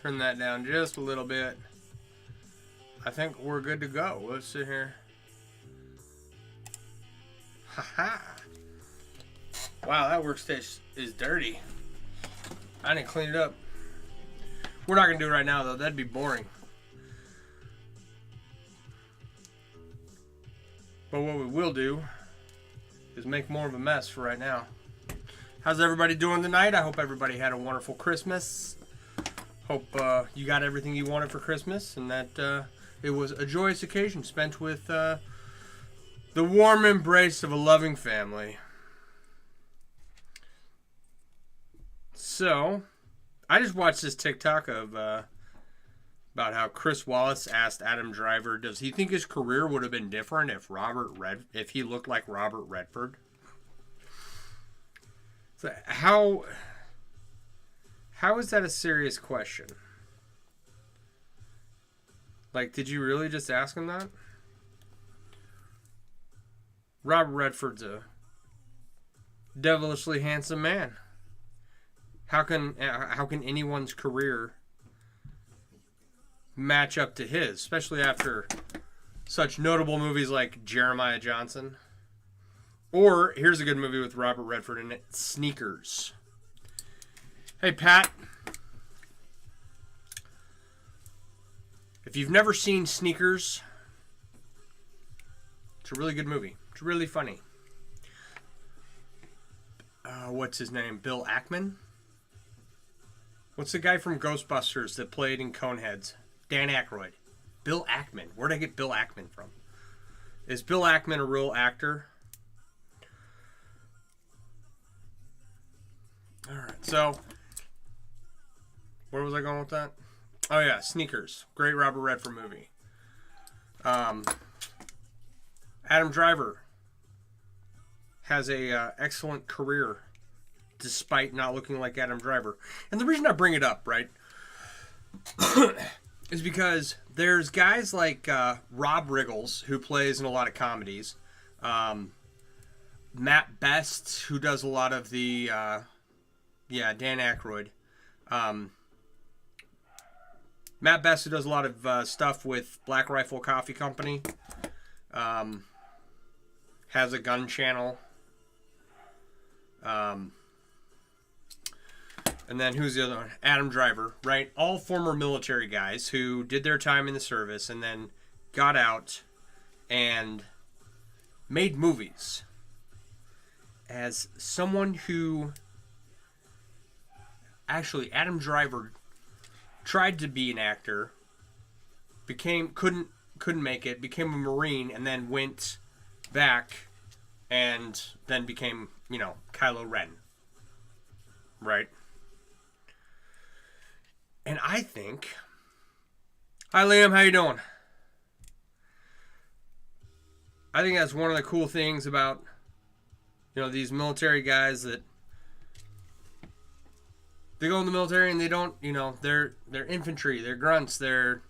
Turn that down just a little bit. I think we're good to go. Let's sit here. Haha. Wow, that workstation is dirty. I didn't clean it up. We're not going to do it right now, though. That'd be boring. But what we will do is make more of a mess for right now. How's everybody doing tonight? I hope everybody had a wonderful Christmas. Hope you got everything you wanted for Christmas and that it was a joyous occasion spent with the warm embrace of a loving family. So, I just watched this TikTok of about how Chris Wallace asked Adam Driver, does he think his career would have been different if he looked like Robert Redford? So how is that a serious question? Like, did you really just ask him that? Robert Redford's a devilishly handsome man. How can anyone's career match up to his, especially after such notable movies like Jeremiah Johnson? Or, here's a good movie with Robert Redford in it, Sneakers. Hey, Pat. If you've never seen Sneakers, it's a really good movie. It's really funny. What's his name? Bill Ackman? What's the guy from Ghostbusters that played in Coneheads? Dan Aykroyd. Bill Ackman. Where'd I get Bill Ackman from? Is Bill Ackman a real actor? Alright, so where was I going with that? Oh yeah, Sneakers. Great Robert Redford movie. Adam Driver has a excellent career despite not looking like Adam Driver. And the reason I bring it up, right, is because there's guys like Rob Riggles, who plays in a lot of comedies. Matt Best, who does a lot of the Dan Aykroyd. Matt Best, who does a lot of stuff with Black Rifle Coffee Company. Has a gun channel. And then who's the other one? Adam Driver, right? All former military guys who did their time in the service and then got out and made movies. As someone who... Actually, Adam Driver tried to be an actor, couldn't make it, became a Marine, and then went back and then became, Kylo Ren. Right? And I think... Hi, Liam. How you doing? I think that's one of the cool things about, these military guys that they go in the military and they don't, they're infantry, they're grunts, they're,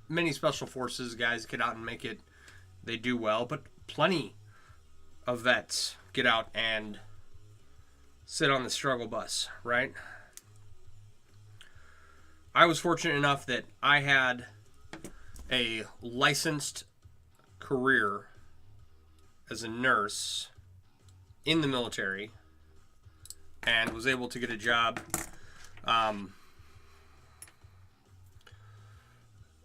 many special forces guys get out and make it, they do well, but plenty of vets get out and sit on the struggle bus, right? I was fortunate enough that I had a licensed career as a nurse in the military and was able to get a job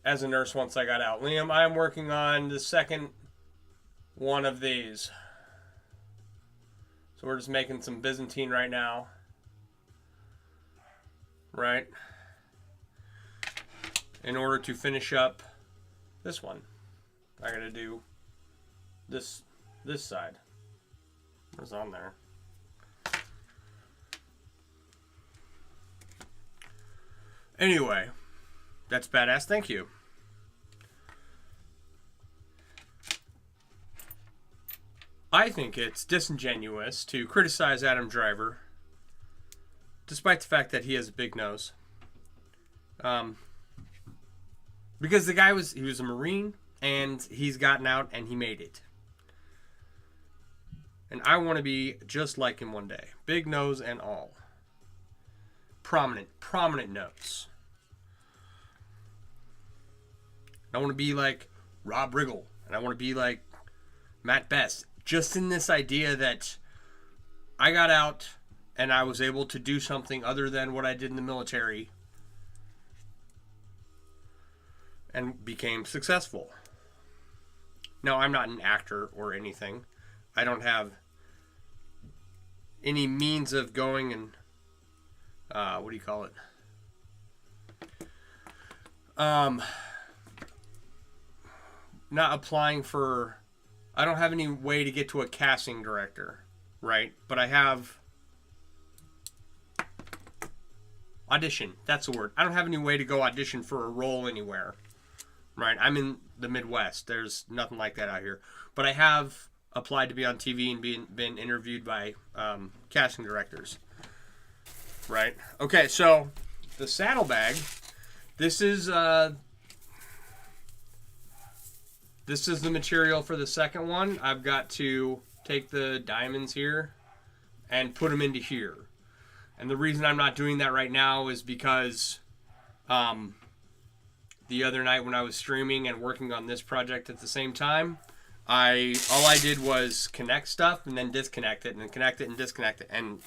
as a nurse once I got out. Liam, I am working on the second one of these. So we're just making some Byzantine right now. Right? In order to finish up this one, I gotta do this side. What's on there? Anyway, that's badass. Thank you. I think it's disingenuous to criticize Adam Driver, despite the fact that he has a big nose. Because the guy was a Marine, and he's gotten out, and he made it. And I want to be just like him one day. Big nose and all. prominent notes. I want to be like Rob Riggle, and I want to be like Matt Best. Just in this idea that I got out and I was able to do something other than what I did in the military and became successful. Now, I'm not an actor or anything. I don't have any means of going and what do you call it? Not applying for. I don't have any way to get to a casting director, right? But I have audition. That's the word. I don't have any way to go audition for a role anywhere, right? I'm in the Midwest. There's nothing like that out here. But I have applied to be on TV and been interviewed by casting directors, right? Okay, so the saddlebag. This is the material for the second one. I've got to take the diamonds here and put them into here. And the reason I'm not doing that right now is because the other night when I was streaming and working on this project at the same time, all I did was connect stuff and then disconnect it and then connect it and disconnect it, and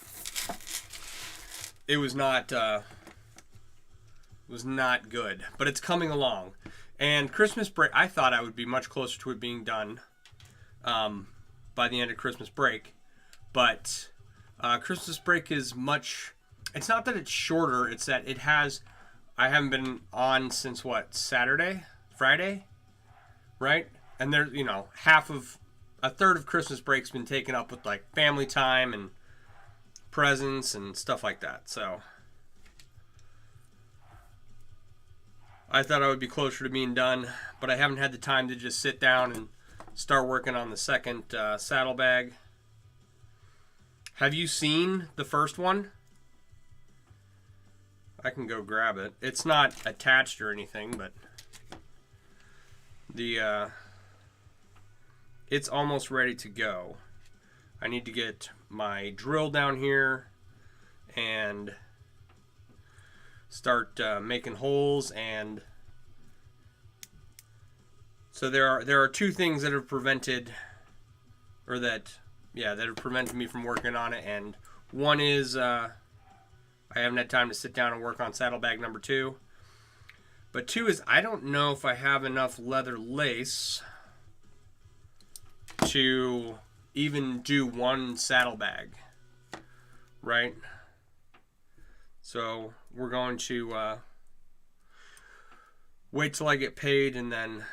it was not good. But it's coming along. And Christmas break, I thought I would be much closer to it being done by the end of Christmas break. But Christmas break is much. It's not that it's shorter. It's that it has. I haven't been on since what, Friday, right? And there's, a third of Christmas break's been taken up with like family time and presents and stuff like that. So I thought I would be closer to being done, but I haven't had the time to just sit down and start working on the second saddlebag. Have you seen the first one? I can go grab it. It's not attached or anything, but it's almost ready to go. I need to get my drill down here and start making holes. And so there are two things that have prevented, that have prevented me from working on it. And one is I haven't had time to sit down and work on saddlebag number 2. But 2 is I don't know if I have enough leather lace to even do one saddlebag, right? So we're going to wait till I get paid and then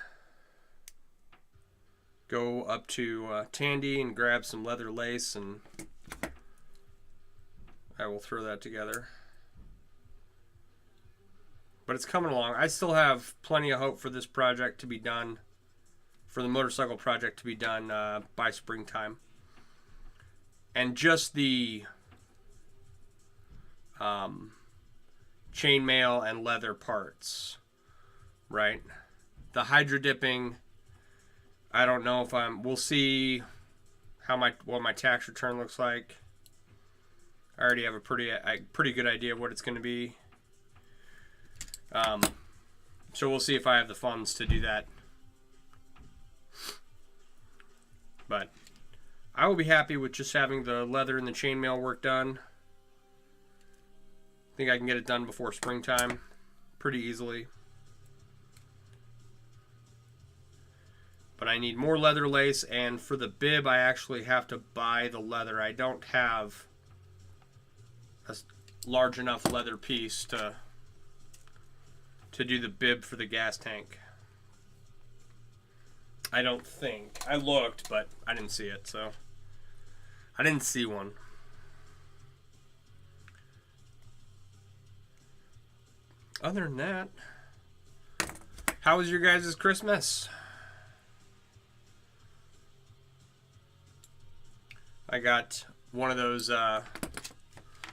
go up to Tandy and grab some leather lace, and I will throw that together. But it's coming along. I still have plenty of hope for this project to be done, for the motorcycle project to be done by springtime. And just the chainmail and leather parts, right? The hydro dipping, I don't know if we'll see what my tax return looks like. I already have a pretty good idea of what it's going to be. So we'll see if I have the funds to do that. But I will be happy with just having the leather and the chainmail work done. I think I can get it done before springtime pretty easily. But I need more leather lace, and for the bib I actually have to buy the leather. I don't have a large enough leather piece to do the bib for the gas tank. I don't think. I looked, but I didn't see it, so I didn't see one. Other than that, how was your guys' Christmas? I got one of those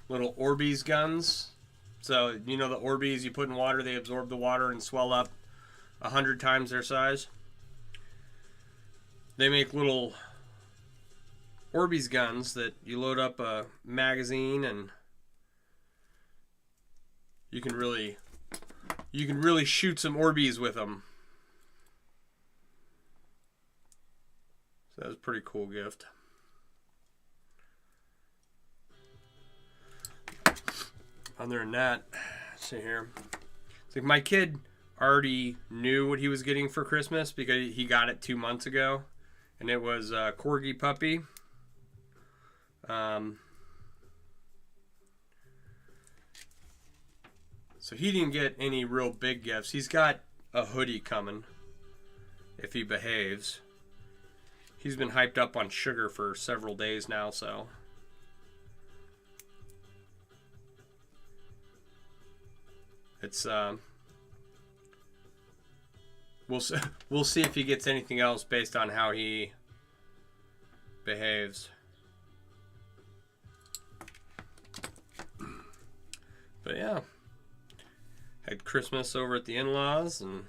little Orbeez guns. So, you know the Orbeez you put in water, they absorb the water and swell up 100 times their size. They make little Orbeez guns that you load up a magazine and you can really shoot some Orbeez with them. So that was a pretty cool gift. Other than that, let's see here. It's like my kid already knew what he was getting for Christmas because he got it 2 months ago, and it was a Corgi puppy. So he didn't get any real big gifts. He's got a hoodie coming if he behaves. He's been hyped up on sugar for several days now, so it's we'll see if he gets anything else based on how he behaves. But yeah, had Christmas over at the in-laws, and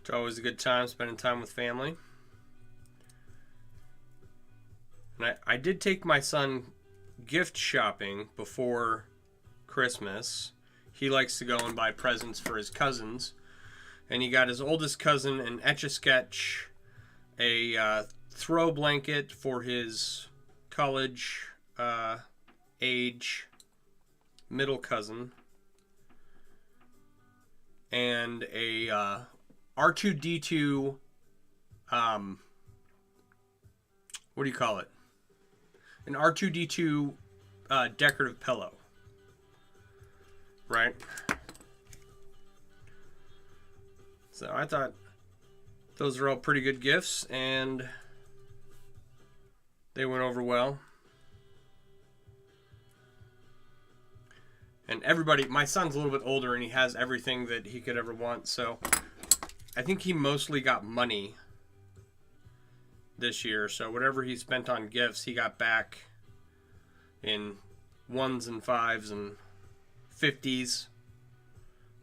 it's always a good time spending time with family. And I did take my son gift shopping before Christmas. He likes to go and buy presents for his cousins, and he got his oldest cousin an Etch-a-Sketch, a throw blanket for his college age middle cousin, and a R2-D2 what do you call it? An R2-D2 decorative pillow. Right? So I thought those are all pretty good gifts, and they went over well. And everybody, my son's a little bit older and he has everything that he could ever want, so I think he mostly got money this year. So whatever he spent on gifts, he got back in 1s and 5s and 50s.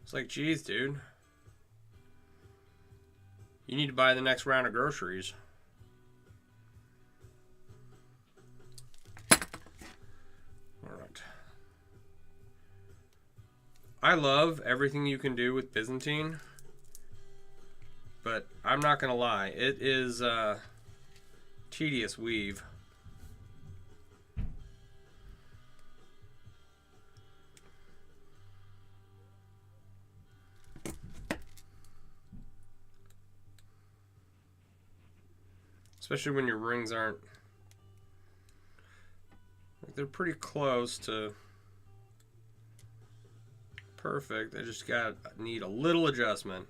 It's like, geez, dude, you need to buy the next round of groceries. All right. I love everything you can do with Byzantine, but I'm not gonna lie, it is tedious weave. Especially when your rings aren't, like, they're pretty close to perfect. They just need a little adjustment.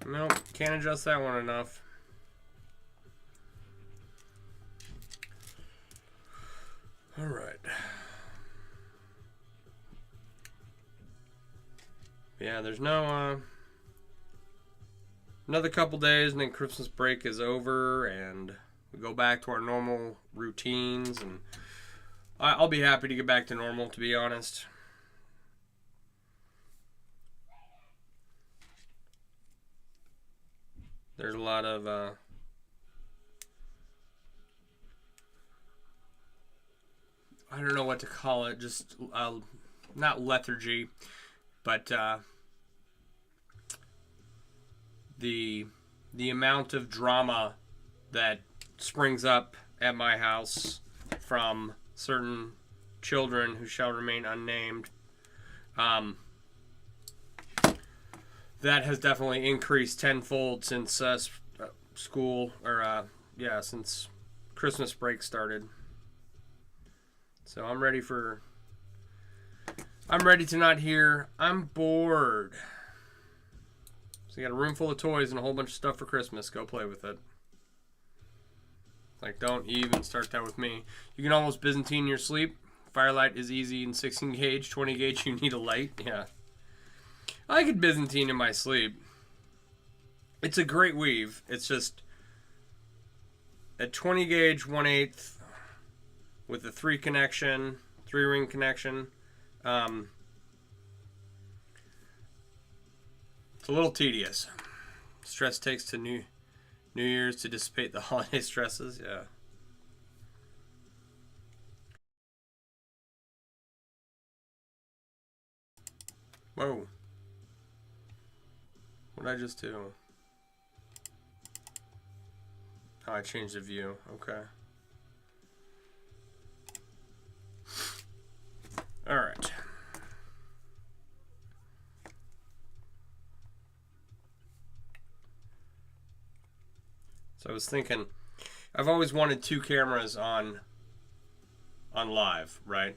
Nope, can't adjust that one enough. All right. Yeah, there's no another couple days and then Christmas break is over and we go back to our normal routines, and I'll be happy to get back to normal, to be honest. There's a lot of I don't know what to call it, just not lethargy, but the amount of drama that springs up at my house from certain children who shall remain unnamed, that has definitely increased tenfold since school, or since Christmas break started. So I'm ready to not hear, "I'm bored." So you got a room full of toys and a whole bunch of stuff for Christmas. Go play with it. Like, don't even start that with me. You can almost Byzantine your sleep. Firelight is easy in 16 gauge. 20 gauge, you need a light. Yeah. I could Byzantine in my sleep. It's a great weave. It's just at 20 gauge, 1/8 with a 3 ring connection. It's a little tedious. Stress takes to New Year's to dissipate the holiday stresses. Yeah. Whoa. What did I just do? Oh, I changed the view. Okay. All right. So I was thinking, I've always wanted 2 cameras on live, right?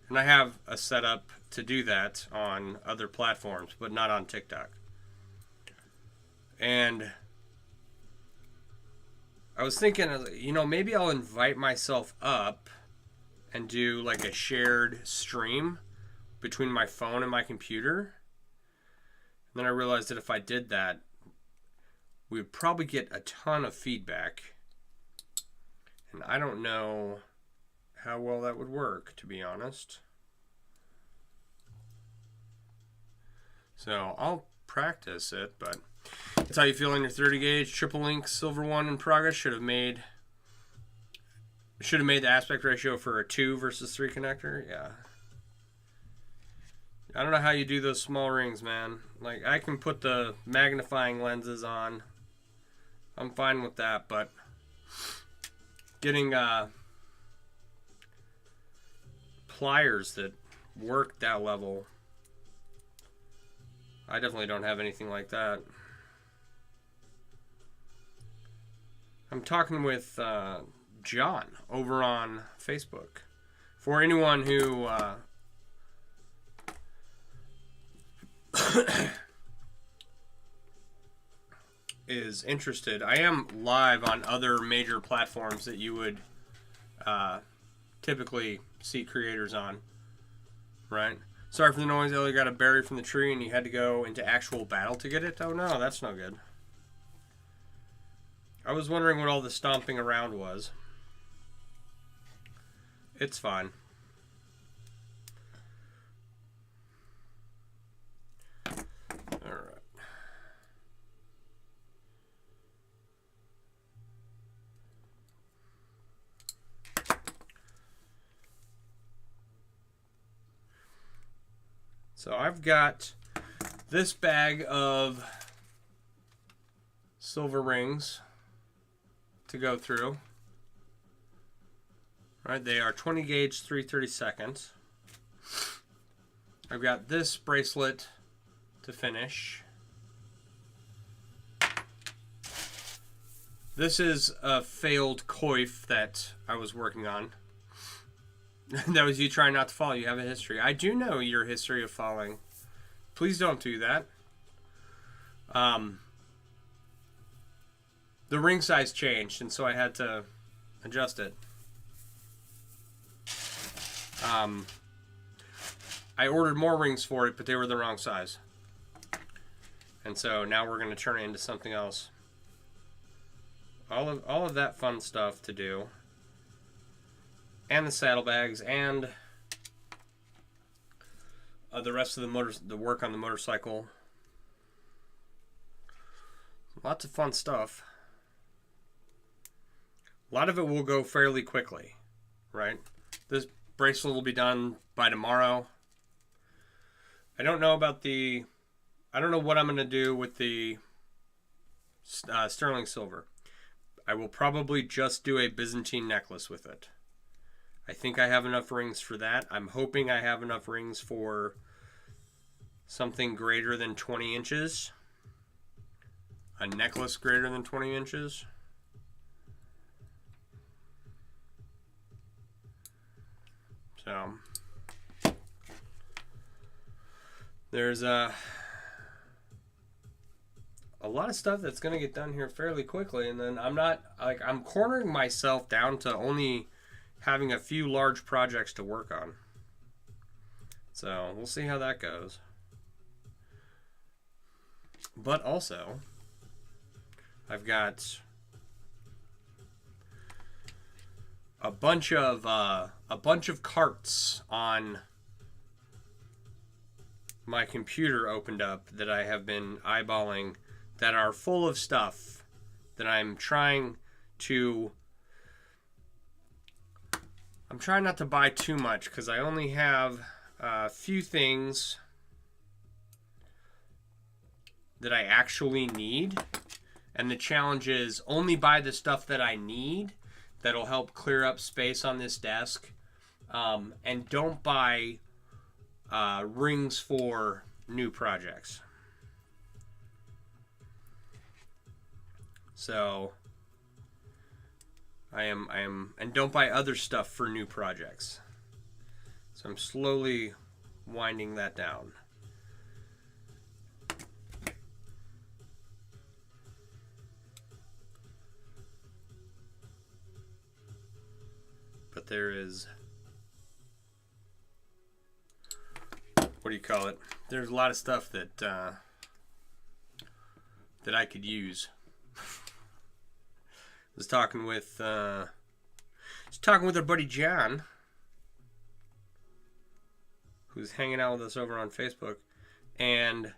And I have a setup to do that on other platforms, but not on TikTok. And I was thinking, you know, maybe I'll invite myself up and do like a shared stream between my phone and my computer. And then I realized that if I did that, we would probably get a ton of feedback. And I don't know how well that would work, to be honest. So I'll practice it, but that's how you feel on your 30 gauge triple link silver one in progress. Should have made the aspect ratio for a 2 versus 3 connector. Yeah. I don't know how you do those small rings, man. Like, I can put the magnifying lenses on. I'm fine with that, but getting pliers that work that level, I definitely don't have anything like that. I'm talking with John over on Facebook. For anyone who is interested, I am live on other major platforms that you would typically see creators on, right? Sorry for the noise. I only got a berry from the tree and you had to go into actual battle to get it. Oh no, that's no good. I was wondering what all the stomping around was. It's fine. Alright. So I've got this bag of silver rings to go through. Right, they are 20 gauge 3/32. I've got this bracelet to finish. This is a failed coif that I was working on. That was you trying not to fall. You have a history. I do know your history of falling. Please don't do that. The ring size changed, and so I had to adjust it. I ordered more rings for it, but they were the wrong size. And so now we're going to turn it into something else. All of that fun stuff to do. And the saddlebags and the rest of the work on the motorcycle. Lots of fun stuff. A lot of it will go fairly quickly, right? This bracelet will be done by tomorrow. I don't know what I'm going to do with the sterling silver. I will probably just do a Byzantine necklace with it. I think I have enough rings for that. I'm hoping I have enough rings for something greater than 20 inches. A necklace greater than 20 inches. So there's a lot of stuff that's going to get done here fairly quickly, and then I'm cornering myself down to only having a few large projects to work on. So we'll see how that goes. But also, I've got a bunch of carts on my computer opened up that I have been eyeballing that are full of stuff that I'm trying not to buy too much because I only have a few things that I actually need. And the challenge is only buy the stuff that I need that'll help clear up space on this desk. And don't buy rings for new projects. So I am, and don't buy other stuff for new projects. So I'm slowly winding that down. But there is, what do you call it? There's a lot of stuff that that I could use. I was talking with our buddy John, who's hanging out with us over on Facebook, and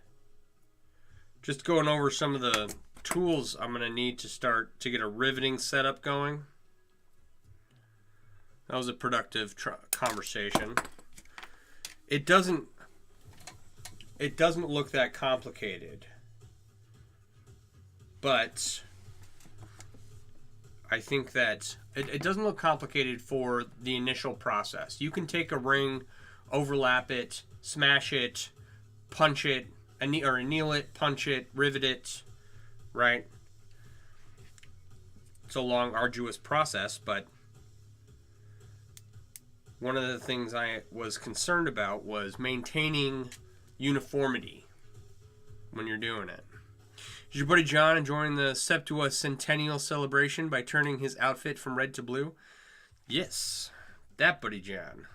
just going over some of the tools I'm going to need to start to get a riveting setup going. That was a productive conversation. It doesn't look that complicated, but I think that it doesn't look complicated for the initial process. You can take a ring, overlap it, smash it, punch it, or anneal it, punch it, rivet it, right? It's a long, arduous process, but one of the things I was concerned about was maintaining uniformity when you're doing it. Is your buddy John enjoying the Septua Centennial celebration by turning his outfit from red to blue? Yes, that buddy John.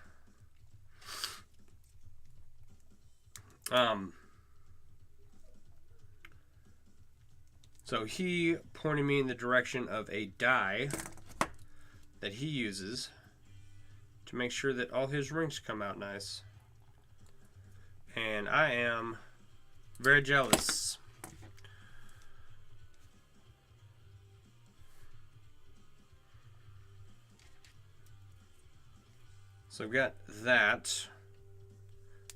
So he pointed me in the direction of a die that he uses to make sure that all his rings come out nice. And I am very jealous. So I've got that.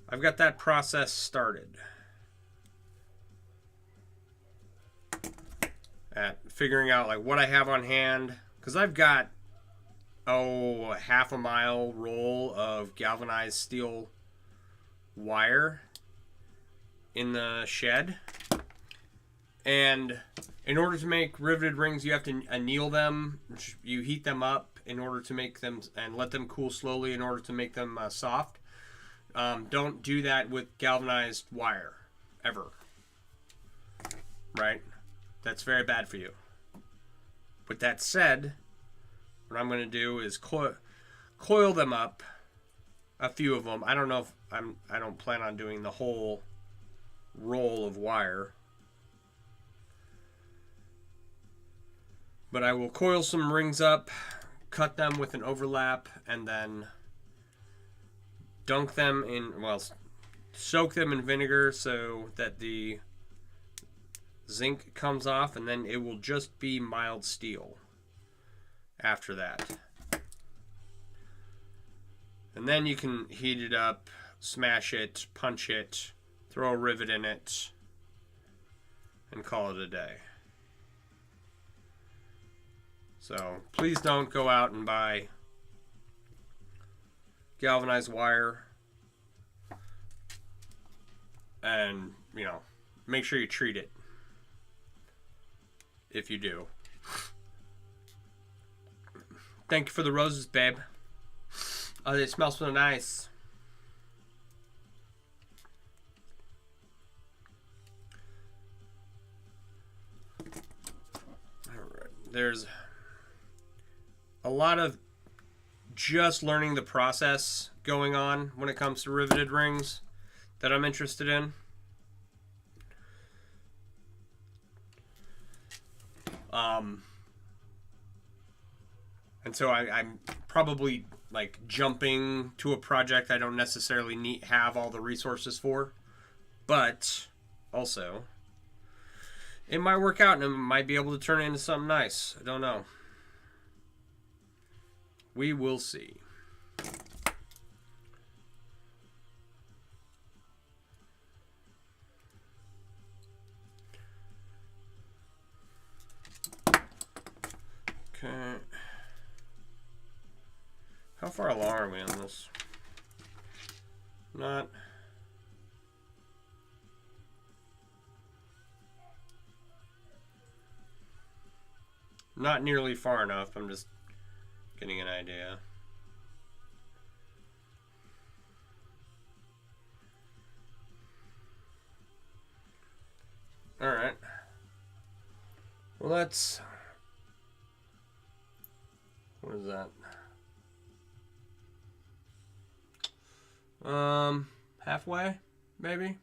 I've got that process started. At figuring out like what I have on hand. Because I've got a half a mile roll of galvanized steel wire in the shed, and in order to make riveted rings you have to anneal them. You heat them up in order to make them, and let them cool slowly in order to make them soft. Don't do that with galvanized wire ever, right? That's very bad for you. With that said, what I'm going to do is coil them up, a few of them. I don't know if I don't plan on doing the whole roll of wire, but I will coil some rings up, cut them with an overlap, and then dunk them in, well, soak them in vinegar so that the zinc comes off, and then it will just be mild steel after that. And then you can heat it up, smash it, punch it, throw a rivet in it, and call it a day. So please don't go out and buy galvanized wire, and make sure you treat it if you do. Thank you for the roses, babe. Oh, they smell so nice. Alright, there's a lot of just learning the process going on when it comes to riveted rings that I'm interested in. And so I'm probably like jumping to a project I don't necessarily have all the resources for, but also it might work out and it might be able to turn it into something nice. I don't know. We will see. Okay. How far along are we on this? Not nearly far enough. I'm just getting an idea. All right. Well, that's... What is that? Halfway, maybe?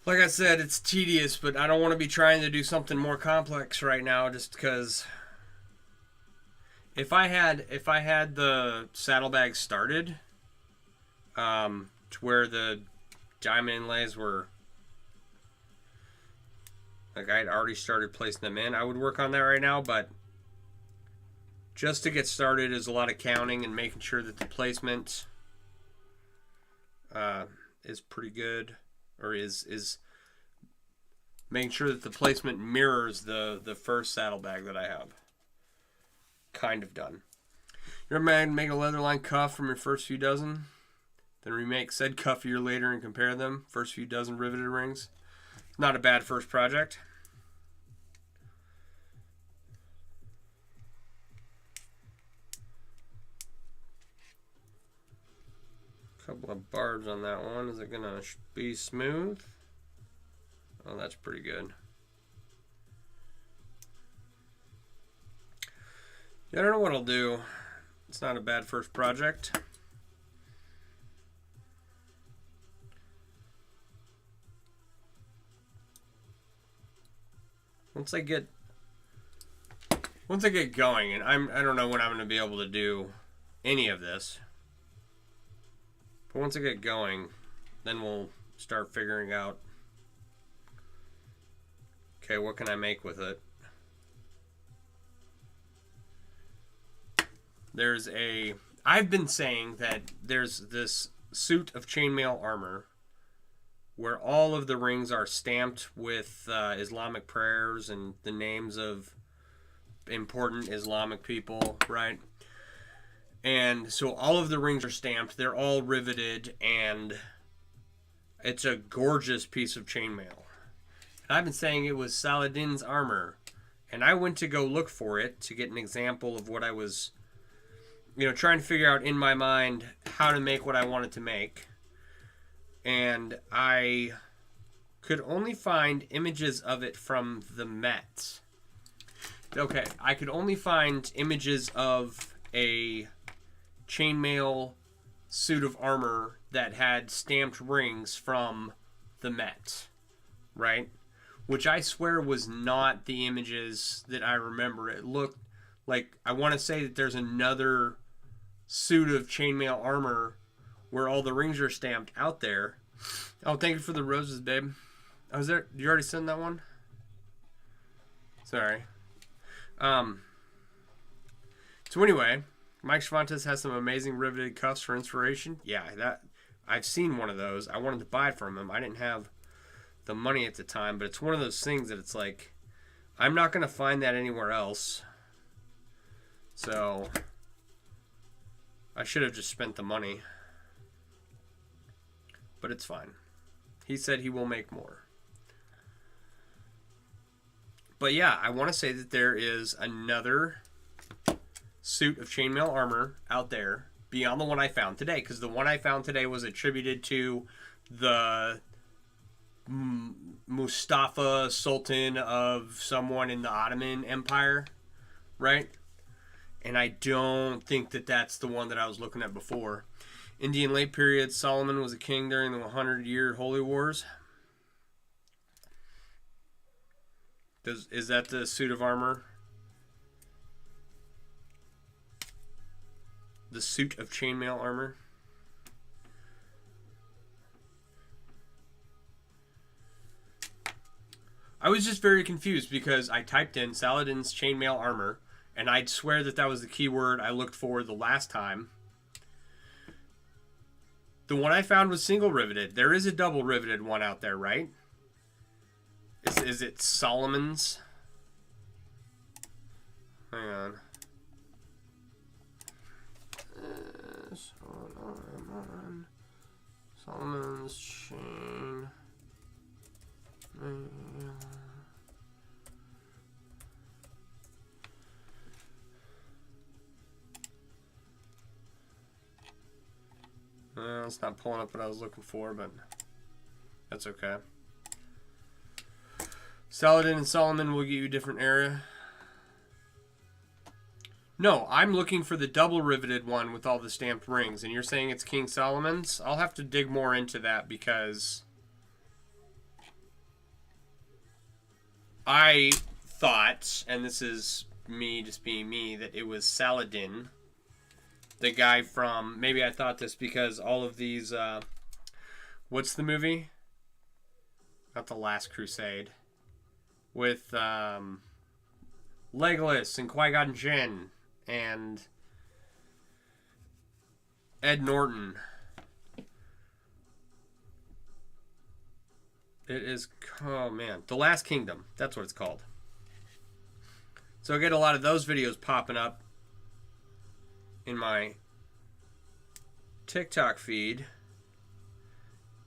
Like I said, it's tedious, but I don't want to be trying to do something more complex right now just because if I had the saddlebag started to where the diamond inlays were like I'd already started placing them in, I would work on that right now, but just to get started is a lot of counting and making sure that the placement is pretty good, or is making sure that the placement mirrors the first saddlebag that I have. Kind of done. You ever make a leatherline cuff from your first few dozen, then remake said cuff a year later and compare them, first few dozen riveted rings? Not a bad first project. Couple of barbs on that one. Is it gonna be smooth? Oh, that's pretty good. Yeah, I don't know what I'll do. It's not a bad first project. Once I get going, and I don't know when I'm gonna be able to do any of this. But once I get going, then we'll start figuring out, okay, what can I make with it? I've been saying that there's this suit of chainmail armor where all of the rings are stamped with Islamic prayers and the names of important Islamic people, right? And so all of the rings are stamped, they're all riveted, and it's a gorgeous piece of chainmail. And I've been saying it was Saladin's armor, and I went to go look for it to get an example of what I was, trying to figure out in my mind how to make what I wanted to make. And I could only find images of it from the Met. Okay, I could only find images of a chainmail suit of armor that had stamped rings from the Met, right? Which I swear was not the images that I remember. It looked like, I want to say that there's another suit of chainmail armor where all the rings are stamped out there. Oh, thank you for the roses, babe. Oh, was there? You already sent that one? Sorry. So anyway, Mike Cervantes has some amazing riveted cuffs for inspiration. Yeah, I've seen one of those. I wanted to buy it from him. I didn't have the money at the time, but it's one of those things that it's like, I'm not going to find that anywhere else. So I should have just spent the money. But it's fine. He said he will make more. But yeah, I want to say that there is another suit of chainmail armor out there beyond the one I found today, because the one I found today was attributed to the Mustafa Sultan of someone in the Ottoman Empire, right? And I don't think that that's the one that I was looking at before. Indian late period, Solomon was a king during the 100-year Holy Wars. Is that the suit of armor? The suit of chainmail armor? I was just very confused because I typed in Saladin's chainmail armor, and I'd swear that that was the keyword I looked for the last time. The one I found was single riveted. There is a double riveted one out there, right? Is it Solomon's? Hang on. Solomon's chain. It's not pulling up what I was looking for, but that's okay. Saladin and Solomon will get you a different area. No, I'm looking for the double riveted one with all the stamped rings, and you're saying it's King Solomon's? I'll have to dig more into that because I thought, and this is me just being me, that it was Saladin, the guy from, maybe I thought this because all of these, what's the movie? Not The Last Crusade. With Legolas and Qui-Gon Jinn and Ed Norton. It is, oh man, The Last Kingdom. That's what it's called. So I get a lot of those videos popping up in my TikTok feed.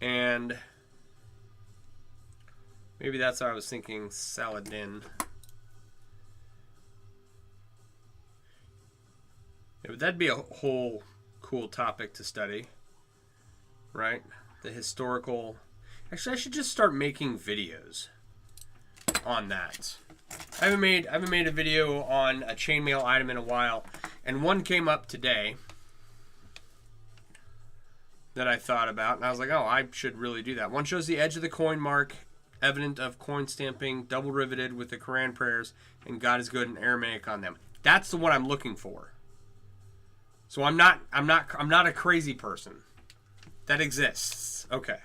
And maybe that's why I was thinking Saladin. Yeah, that'd be a whole cool topic to study, right? The historical. Actually, I should just start making videos on that. I haven't made a video on a chainmail item in a while, and one came up today that I thought about, and I was like, oh, I should really do that. One shows the edge of the coin mark, evident of coin stamping, double riveted with the Quran prayers, and God is good in Aramaic on them. That's the one I'm looking for. So I'm not a crazy person. That exists. Okay.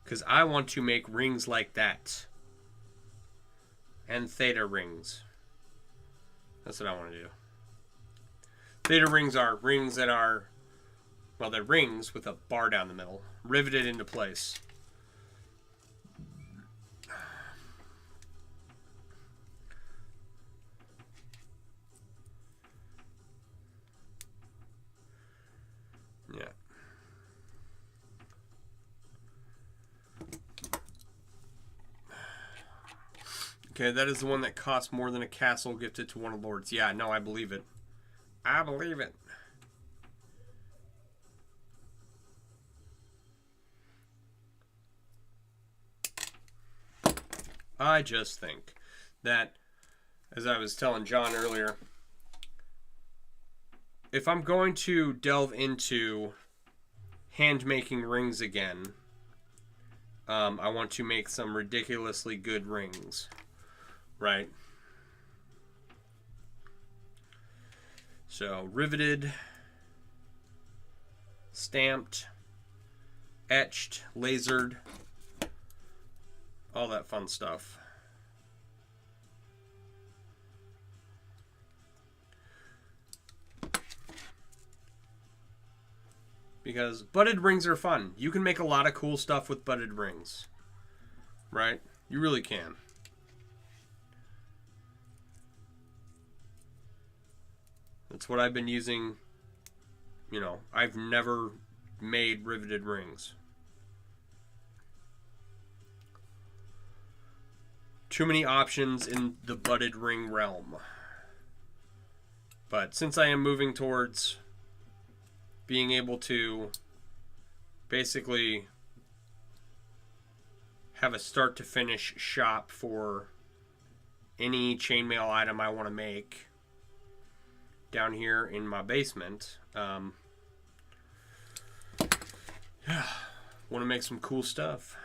Because I want to make rings like that. And theta rings. That's what I want to do. Theta rings are rings that are, well, they're rings with a bar down the middle, riveted into place. Yeah. Okay, that is the one that costs more than a castle gifted to one of lords. Yeah, no, I believe it. I believe it. I just think that, as I was telling John earlier, if I'm going to delve into hand-making rings again, I want to make some ridiculously good rings, right? So, riveted, stamped, etched, lasered, all that fun stuff. Because butted rings are fun. You can make a lot of cool stuff with butted rings. Right? You really can. That's what I've been using. You know, I've never made riveted rings. Too many options in the butted ring realm. But since I am moving towards being able to basically have a start to finish shop for any chainmail item I want to make down here in my basement, want to make some cool stuff.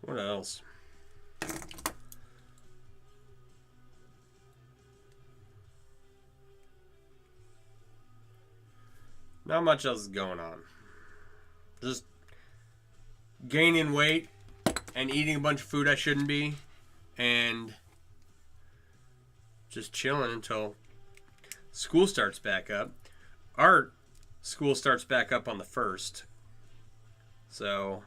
What else? Not much else is going on. Just gaining weight and eating a bunch of food I shouldn't be, and just chilling until school starts back up. Our school starts back up on the 1st. So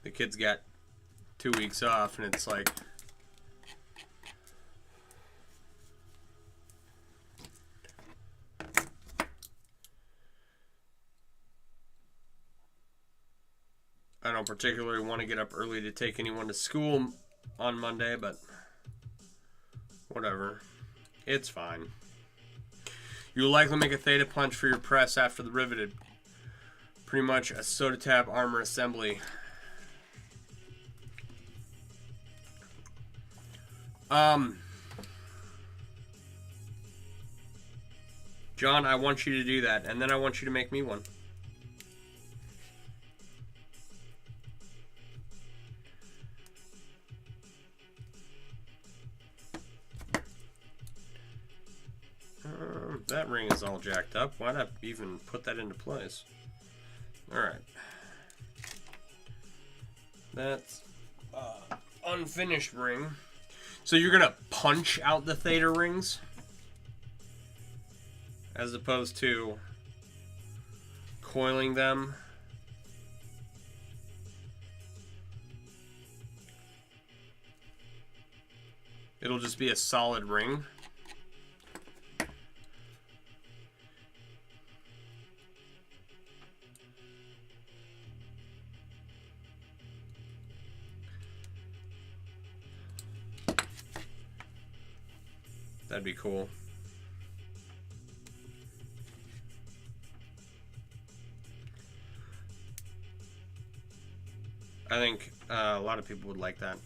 the kids got 2 weeks off, and it's like, I don't particularly want to get up early to take anyone to school on Monday, but whatever. It's fine. You'll likely make a theta punch for your press after the riveted. Pretty much a soda tab armor assembly. John, I want you to do that, and then I want you to make me one. That ring is all jacked up. Why'd I even put that into place? Alright. That's unfinished ring. So you're going to punch out the theta rings? As opposed to coiling them? It'll just be a solid ring. That'd be cool. I think a lot of people would like that.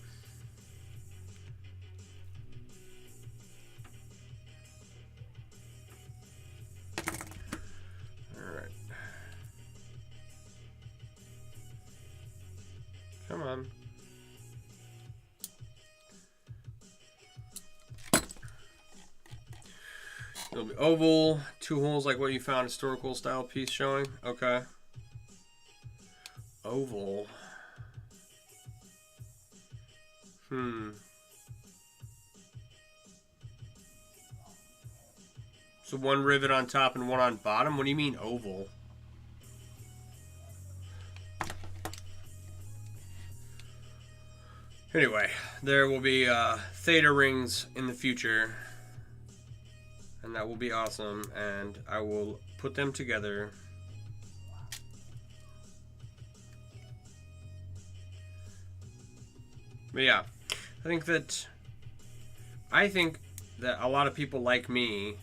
Alright. Come on. It'll be oval, 2 holes like what you found historical style piece showing. Okay. Oval. So 1 rivet on top and 1 on bottom? What do you mean oval? Anyway, there will be theta rings in the future. And that will be awesome. And I will put them together. But yeah, I think that a lot of people like me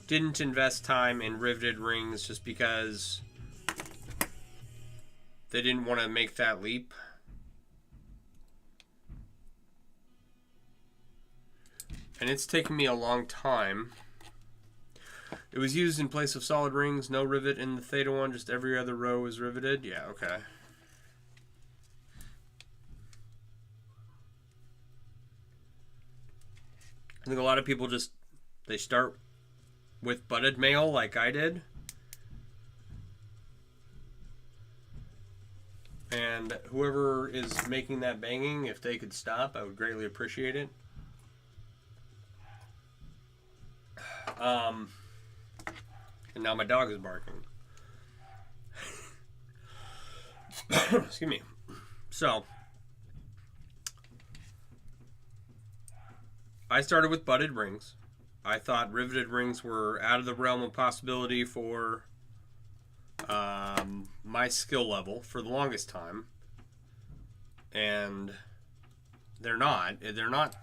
didn't invest time in riveted rings just because they didn't want to make that leap. And it's taken me a long time. It was used in place of solid rings, no rivet in the theta one, just every other row is riveted. Yeah, okay. I think a lot of people they start with butted mail like I did. And whoever is making that banging, if they could stop, I would greatly appreciate it. And now my dog is barking. Excuse me. So, I started with butted rings. I thought riveted rings were out of the realm of possibility for my skill level for the longest time. And they're not. They're not.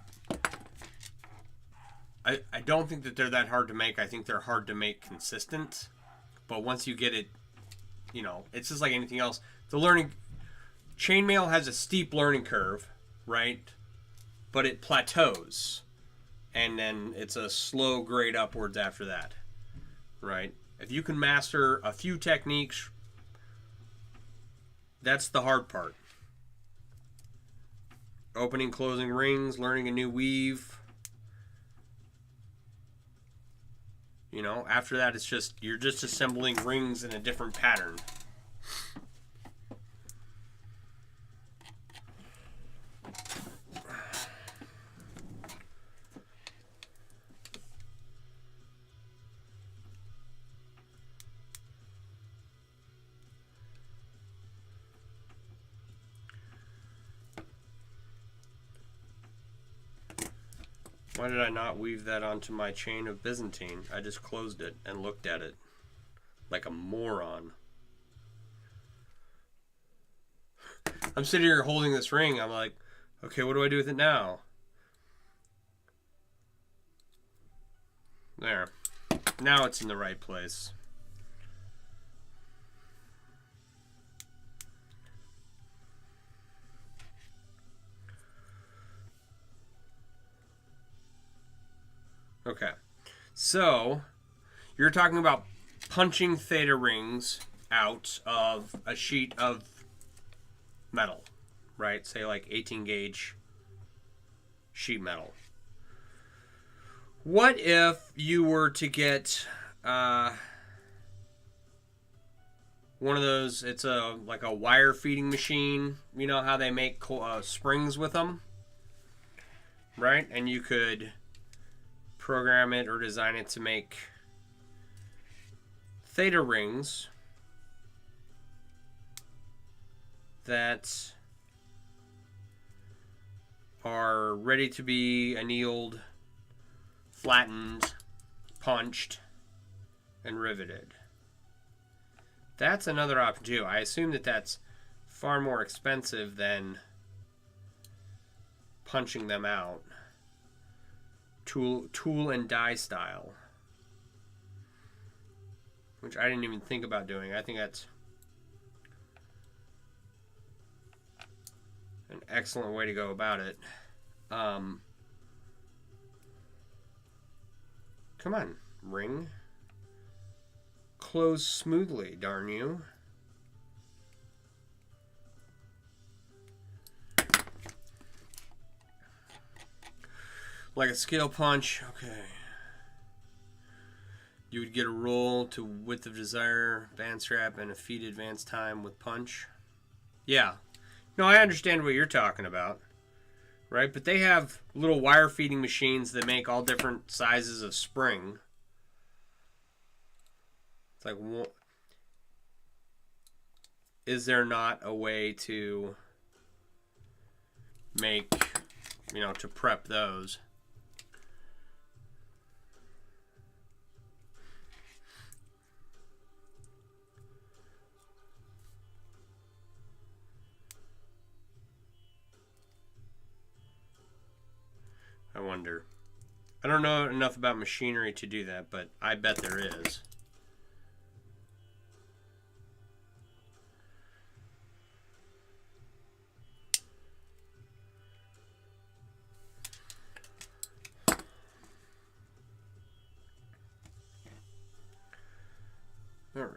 I don't think that they're that hard to make. I think they're hard to make consistent. But once you get it, you know, it's just like anything else. The learning... Chainmail has a steep learning curve, right? But it plateaus. And then it's a slow grade upwards after that, right? If you can master a few techniques, that's the hard part. Opening, closing rings, learning a new weave. You know, after that, it's just, you're just assembling rings in a different pattern. Why did I not weave that onto my chain of Byzantine? I just closed it and looked at it like a moron. I'm sitting here holding this ring. I'm like, okay, what do I do with it now? There. Now it's in the right place. Okay, so you're talking about punching theta rings out of a sheet of metal, right? Say like 18 gauge sheet metal. What if you were to get one of those, it's like a wire feeding machine, you know how they make springs with them, right? And you could program it or design it to make theta rings that are ready to be annealed, flattened, punched, and riveted. That's another option too. I assume that that's far more expensive than punching them out. Tool and die style, which I didn't even think about doing. I think that's an excellent way to go about it. Come on, ring. Close smoothly, darn you. Like a scale punch, okay. You would get a roll to width of desire, band strap, and a feed advance time with punch. Yeah. No, I understand what you're talking about. Right? But they have little wire feeding machines that make all different sizes of spring. It's like, is there not a way to make, you know, to prep those? I wonder. I don't know enough about machinery to do that, but I bet there is. All right.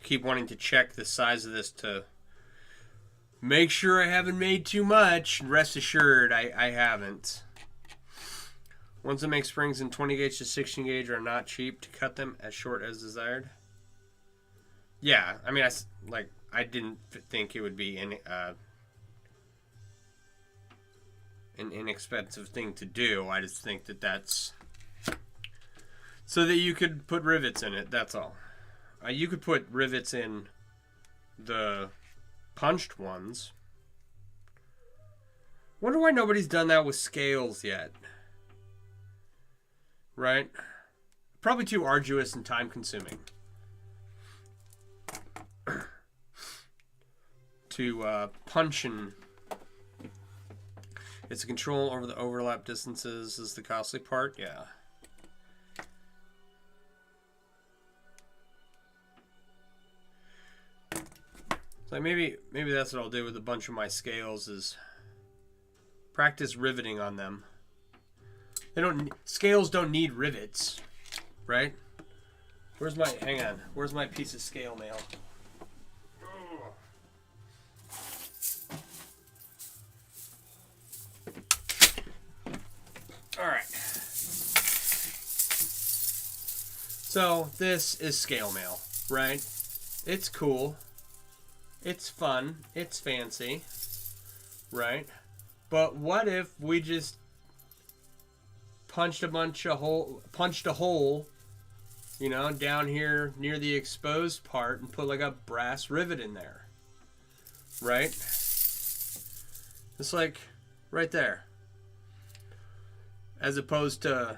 Keep wanting to check the size of this to make sure I haven't made too much. Rest assured, I haven't. Ones that make springs in 20 gauge to 16 gauge are not cheap to cut them as short as desired. Yeah, I mean, I didn't think it would be an inexpensive thing to do. I just think that that's so that you could put rivets in it. That's all. You could put rivets in the punched ones. Wonder why nobody's done that with scales yet. Right? Probably too arduous and time consuming. To punch and it's the control over the overlap distances is the costly part. Yeah. So maybe that's what I'll do with a bunch of my scales is practice riveting on them. Scales don't need rivets, right? hang on. Where's my piece of scale mail? All right. So this is scale mail, right? It's cool. It's fun. It's fancy, right? But what if we just punched a hole, you know, down here near the exposed part and put like a brass rivet in there, right? It's like right there. As opposed to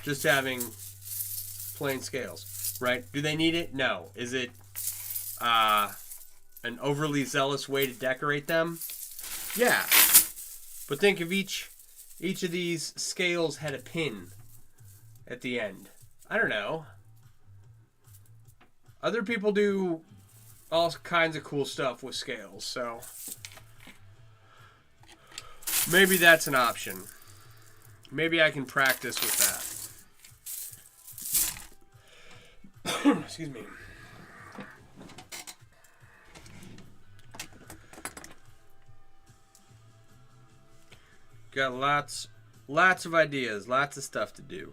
just having plain scales, right? Do they need it? No. Is it an overly zealous way to decorate them? Yeah. But think if each of these scales had a pin at the end. I don't know. Other people do all kinds of cool stuff with scales, so maybe that's an option. Maybe I can practice with that. Excuse me. Got lots of ideas, lots of stuff to do.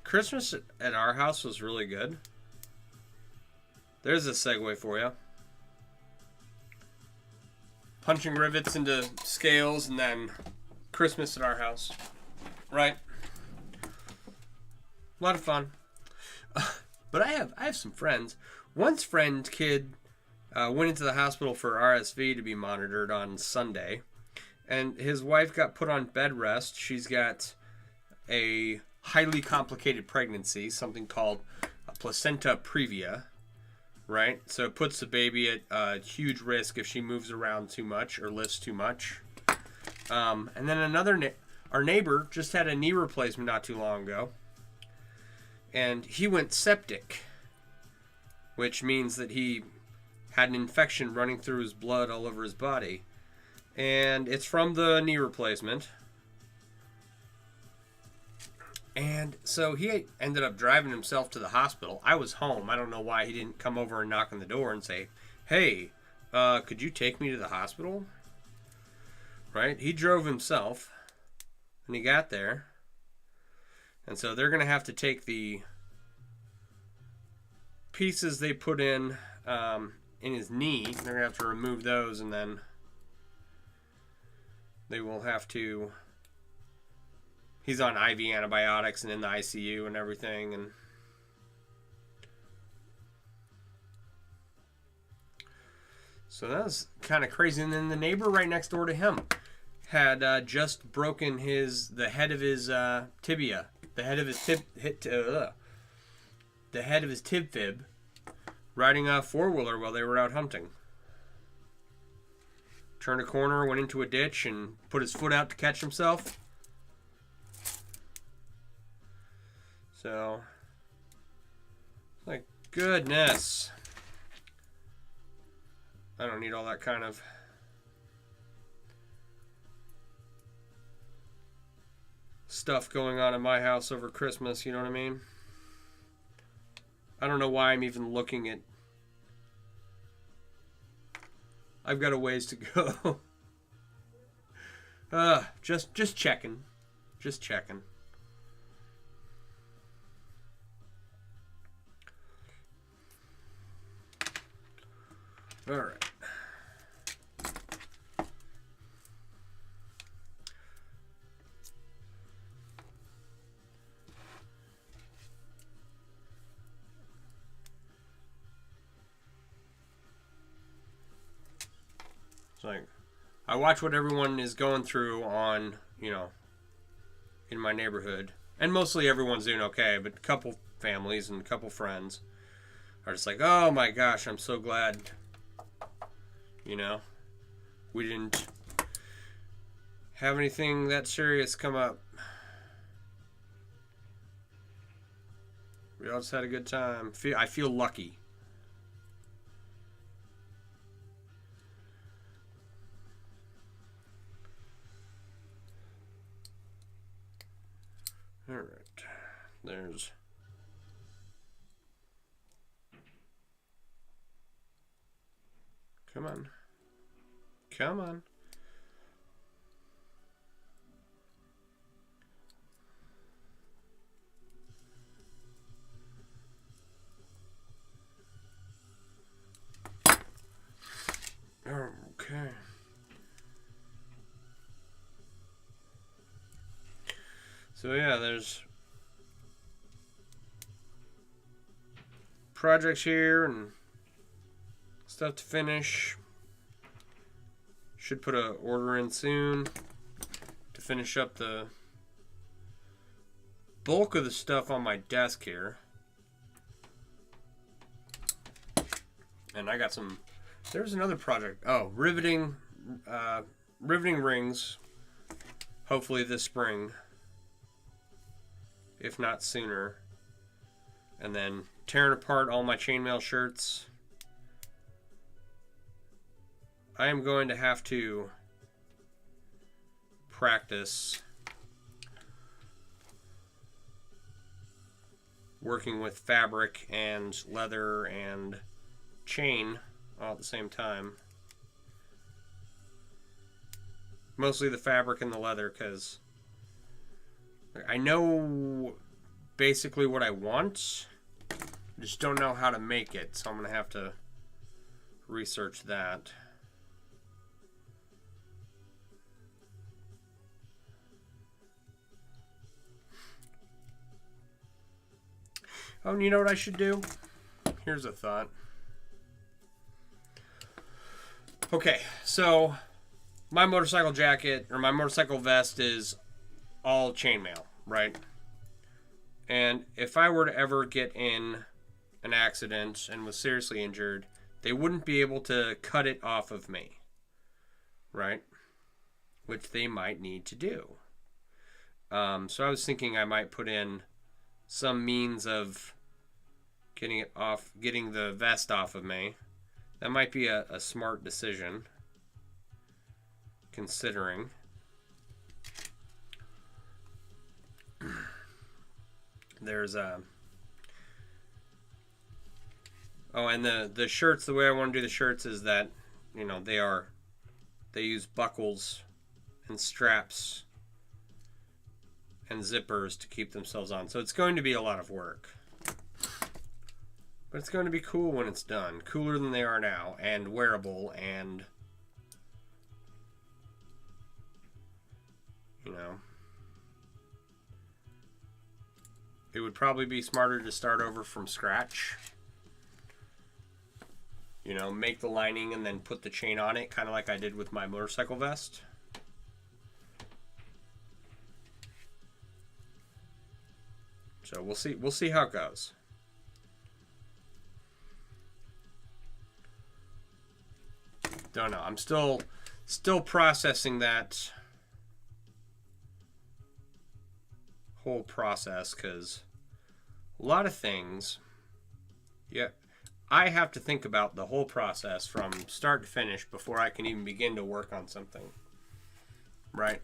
Christmas at our house was really good. There's a segue for you. Punching rivets into scales and then Christmas at our house. Right? A lot of fun. But I have some friends. One's friend kid went into the hospital for RSV to be monitored on Sunday. And his wife got put on bed rest. She's got a highly complicated pregnancy, something called a placenta previa, right? So it puts the baby at huge risk if she moves around too much or lifts too much. And then our neighbor just had a knee replacement not too long ago, and he went septic, which means that he had an infection running through his blood all over his body. And it's from the knee replacement. And so he ended up driving himself to the hospital. I was home. I don't know why he didn't come over and knock on the door and say, hey, could you take me to the hospital? Right? He drove himself. And he got there. And so they're going to have to take the pieces they put in his knee. They're going to have to remove those, and then they will have to... He's on IV antibiotics and in the ICU and everything. And so that was kind of crazy. And then the neighbor right next door to him had just broken the head of his tibia, the head of his tib fib, riding a four-wheeler while they were out hunting. Turned a corner, went into a ditch, and put his foot out to catch himself. So, like, goodness. I don't need all that kind of stuff going on in my house over Christmas, you know what I mean? I don't know why I'm even looking at... I've got a ways to go. Just checking. Just checking. All right. It's like, I watch what everyone is going through on, in my neighborhood. And mostly everyone's doing okay, but a couple families and a couple friends are just like, oh my gosh, I'm so glad, we didn't have anything that serious come up. We all just had a good time. I feel lucky. All right. There's... Come on. Come on. Okay. So yeah, there's projects here and stuff to finish. Should put a order in soon to finish up the bulk of the stuff on my desk here. And I got some... There's another project. Oh, riveting rings. Hopefully this spring, if not sooner. And then tearing apart all my chainmail shirts. I am going to have to practice working with fabric and leather and chain all at the same time. Mostly the fabric and the leather, because I know basically what I want. I just don't know how to make it, so I'm going to have to research that. Oh, and you know what I should do? Here's a thought. Okay, so my motorcycle jacket, or my motorcycle vest, is all chainmail, right? And if I were to ever get in an accident and was seriously injured, they wouldn't be able to cut it off of me, right? Which they might need to do. So I was thinking I might put in some means of getting it off, getting the vest off of me. That might be a smart decision, considering. There's a... Oh, and the shirts, the way I want to do the shirts is that, you know, they use buckles and straps and zippers to keep themselves on. So it's going to be a lot of work. But it's going to be cool when it's done. Cooler than they are now, and wearable, and, you know, it would probably be smarter to start over from scratch. You know, make the lining and then put the chain on it, kind of like I did with my motorcycle vest. So we'll see how it goes. Don't know. I'm still processing that whole process, because a lot of things, yeah, I have to think about the whole process from start to finish before I can even begin to work on something. Right?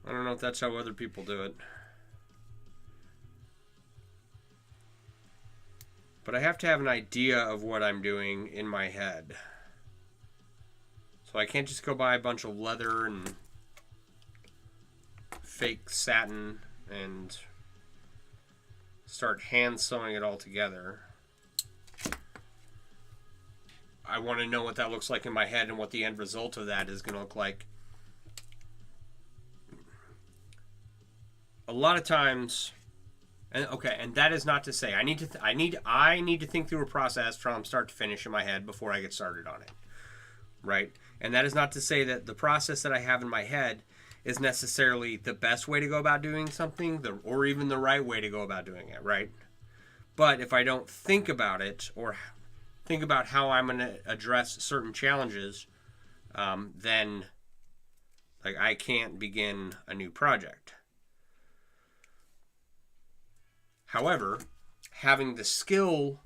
I don't know if that's how other people do it. But I have to have an idea of what I'm doing in my head. So I can't just go buy a bunch of leather and fake satin and start hand sewing it all together. I want to know what that looks like in my head and what the end result of that is going to look like. A lot of times, and okay, and that is not to say I need to think through a process from start to finish in my head before I get started on it, right? And that is not to say that the process that I have in my head is necessarily the best way to go about doing something, or even the right way to go about doing it, right? But if I don't think about it, or think about how I'm going to address certain challenges, then like I can't begin a new project. However, having the skill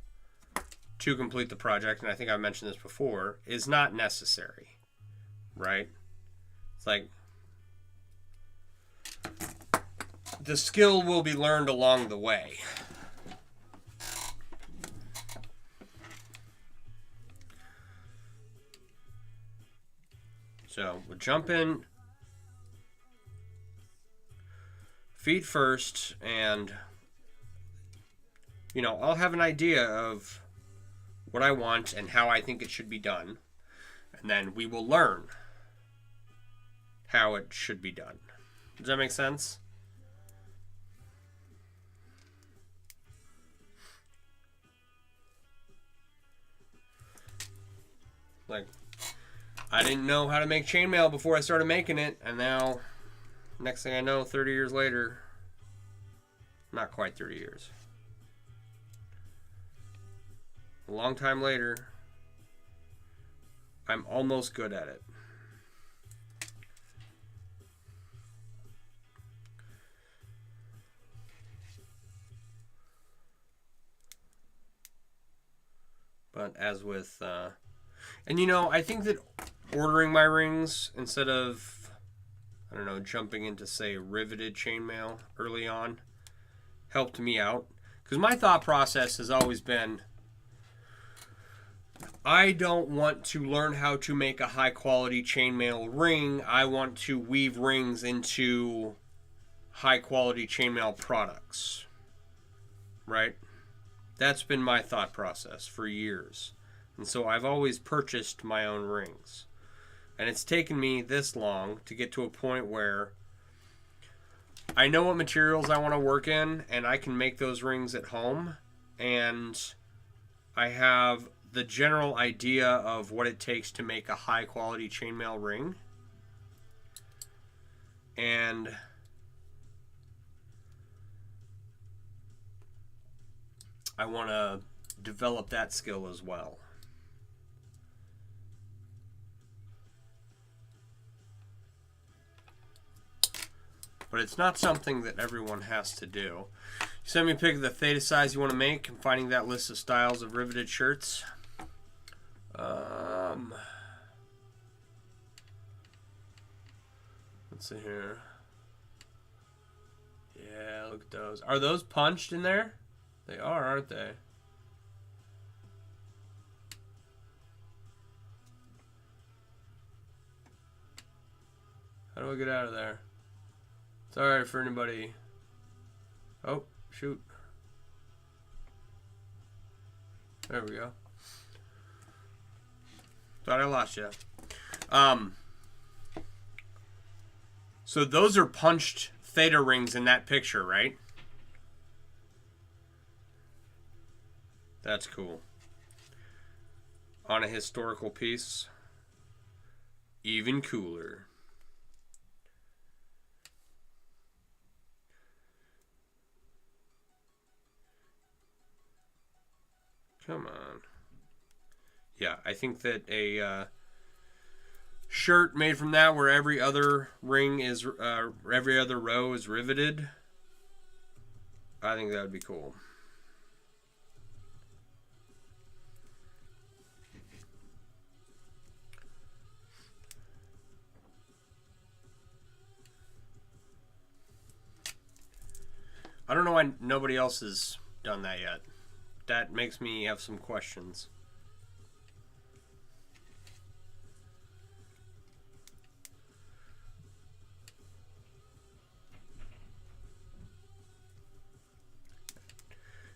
to complete the project, and I think I've mentioned this before, is not necessary, right? It's like the skill will be learned along the way. So we'll jump in feet first, and I'll have an idea of what I want and how I think it should be done, and then we will learn how it should be done. Does that make sense? Like, I didn't know how to make chainmail before I started making it, and now, next thing I know, 30 years later, not quite 30 years, a long time later, I'm almost good at it. But as with, and I think that ordering my rings instead of, jumping into, say, riveted chainmail early on helped me out. Because my thought process has always been, I don't want to learn how to make a high quality chainmail ring. I want to weave rings into high quality chainmail products. Right? That's been my thought process for years. And so I've always purchased my own rings. And it's taken me this long to get to a point where I know what materials I want to work in, and I can make those rings at home. And I have the general idea of what it takes to make a high quality chainmail ring. And I want to develop that skill as well. But it's not something that everyone has to do. Send me a pic of the theta size you want to make. I'm finding that list of styles of riveted shirts. Let's see here. Yeah, look at those. Are those punched in there? They are, aren't they? How do I get out of there? Sorry for anybody. Oh, shoot. There we go. Thought I lost you. So those are punched theta rings in that picture, right? That's cool. On a historical piece, even cooler. Come on. Yeah, I think that a shirt made from that, where every other ring is, every other row is riveted, I think that would be cool. I don't know why nobody else has done that yet. That makes me have some questions.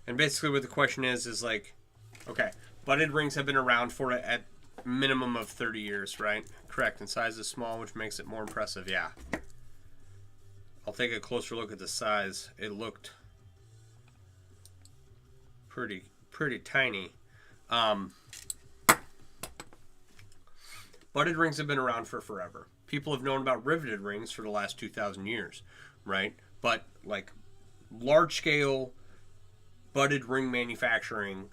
And basically what the question is like, okay, butted rings have been around for at minimum of 30 years, right? Correct. And size is small, which makes it more impressive. Yeah. I'll take a closer look at the size. It looked pretty tiny. Butted rings have been around for forever. People have known about riveted rings for the last 2,000 years, right? But like large scale butted ring manufacturing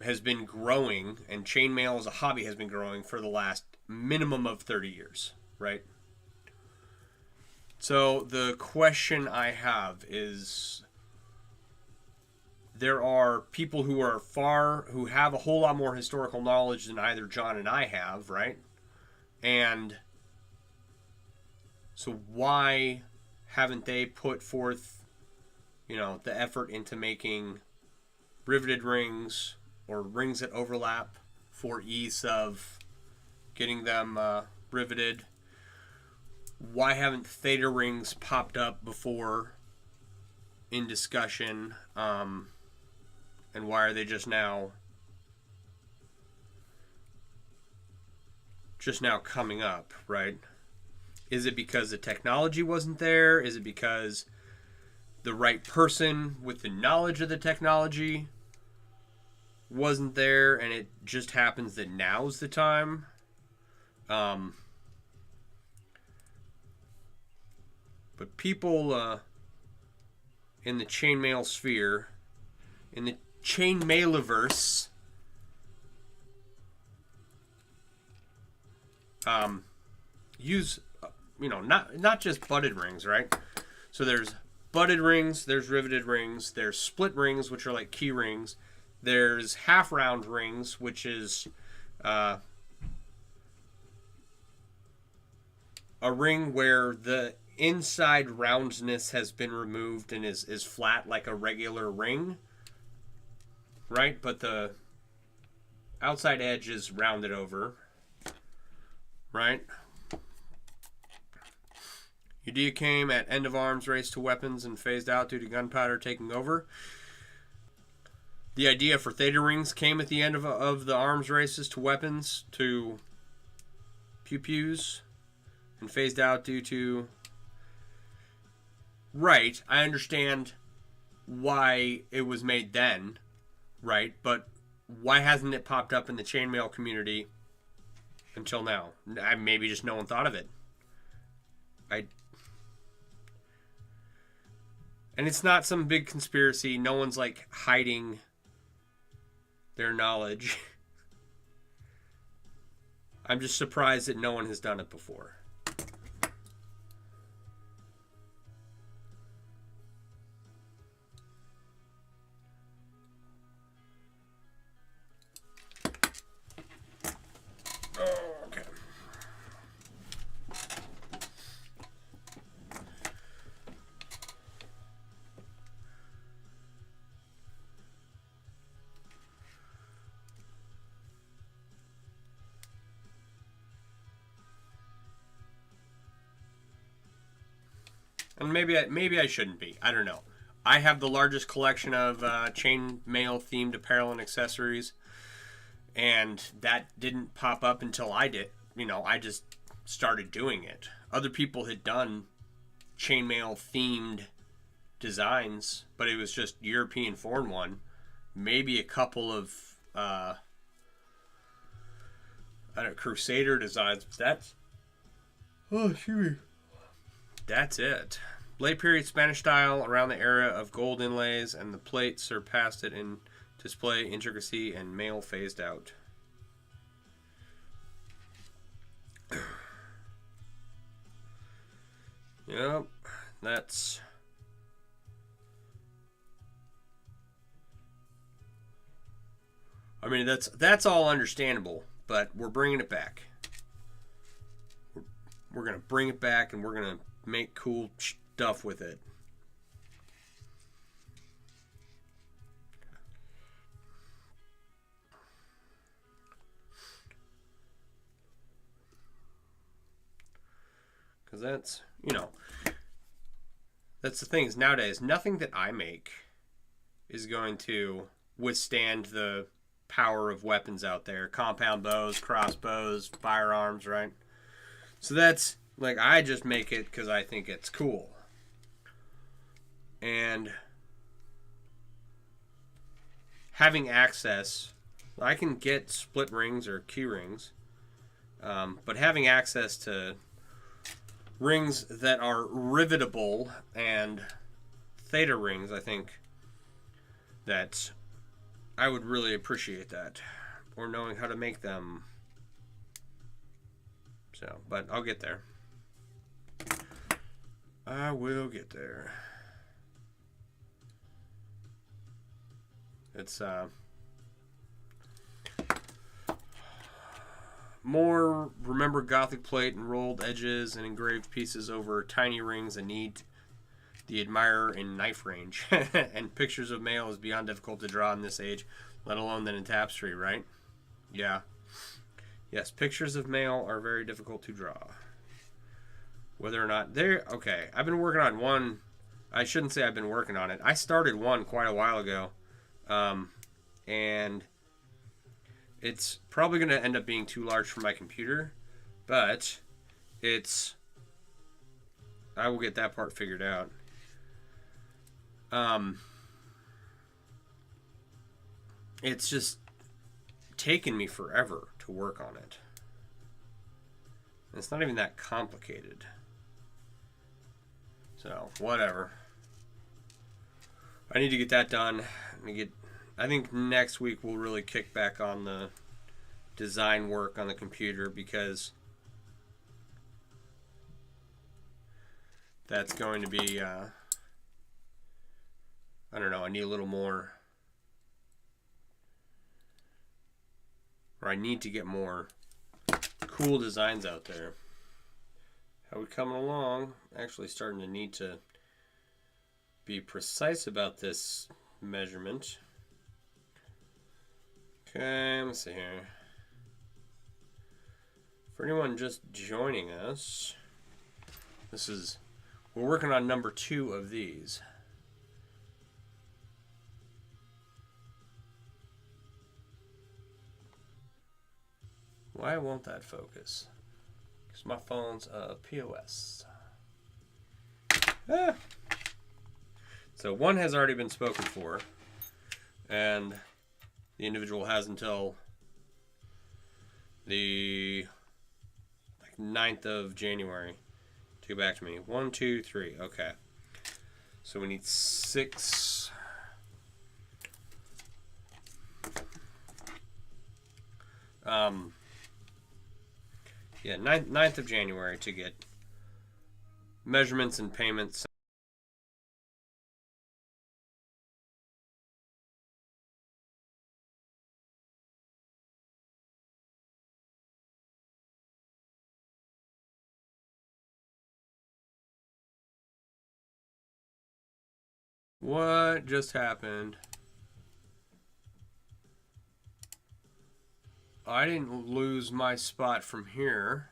has been growing, and chainmail as a hobby has been growing for the last minimum of 30 years, right? So the question I have is, there are people who have a whole lot more historical knowledge than either John and I have, right? And so why haven't they put forth, the effort into making riveted rings or rings that overlap for ease of getting them riveted? Why haven't theta rings popped up before in discussion? And why are they just now coming up, right? Is it because the technology wasn't there? Is it because the right person with the knowledge of the technology wasn't there, and it just happens that now's the time? But people in the chainmail sphere, in the chainmailiverse, use, not just butted rings, right? So there's butted rings, there's riveted rings, there's split rings, which are like key rings. There's half round rings, which is a ring where the inside roundness has been removed and is flat like a regular ring, right? But the outside edge is rounded over, right? Udea came at end of arms race to weapons and phased out due to gunpowder taking over. The idea for theta rings came at the end of the arms races to weapons to pew-pews and phased out due to... Right, I understand why it was made then, right? But why hasn't it popped up in the chainmail community until now? Maybe just no one thought of it. And it's not some big conspiracy. No one's like hiding their knowledge. I'm just surprised that no one has done it before. And maybe I shouldn't be. I don't know. I have the largest collection of chainmail themed apparel and accessories, and that didn't pop up until I did. I just started doing it. Other people had done chainmail themed designs, but it was just European foreign one. Maybe a couple of Crusader designs. That's That's it. Late period Spanish style around the era of gold inlays, and the plate surpassed it in display intricacy and mail phased out. Yep, that's... I mean, that's all understandable, but we're bringing it back. We're going to bring it back, and we're going to make cool stuff with it. Because that's, that's the thing is nowadays, nothing that I make is going to withstand the power of weapons out there. Compound bows, crossbows, firearms, right? So that's, like, I just make it because I think it's cool. And having access, I can get split rings or key rings, but having access to rings that are rivetable and theta rings, I think that I would really appreciate that, or knowing how to make them. So, but I'll get there. I will get there. It's more remember Gothic plate and rolled edges and engraved pieces over tiny rings and need the admirer in knife range. And pictures of mail is beyond difficult to draw in this age, let alone than in tapestry, right? Yeah. Yes, pictures of mail are very difficult to draw. Whether or not they're... Okay, I've been working on one. I shouldn't say I've been working on it. I started one quite a while ago. And it's probably going to end up being too large for my computer. But it's... I will get that part figured out. It's just taken me forever to work on it. It's not even that complicated. So, whatever. I need to get that done. I think next week we'll really kick back on the design work on the computer, because that's going to be, I don't know, I need a little more, or I need to get more cool designs out there. How we coming along? Actually starting to need to be precise about this measurement. Okay, let's see here. For anyone just joining us, we're working on number 2 of these. Why won't that focus? Because my phone's a POS. Ah. So one has already been spoken for, and the individual has until the 9th of January to get back to me. 1, 2, 3. Okay. So we need 6. Yeah, 9th of January to get measurements and payments. What just happened? I didn't lose my spot from here.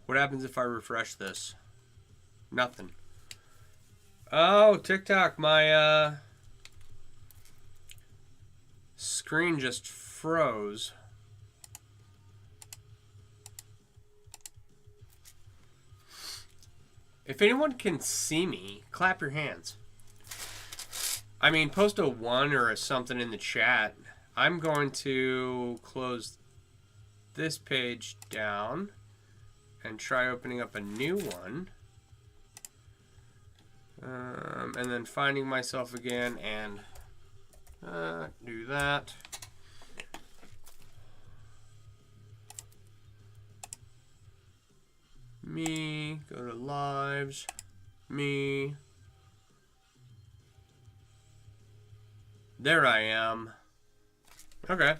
What happens if I refresh this? Nothing. Oh, TikTok, my screen just froze. If anyone can see me, clap your hands. I mean, post a 1 or a something in the chat. I'm going to close this page down and try opening up a new one. And then finding myself again and do that. Me, go to lives, me. There I am. Okay.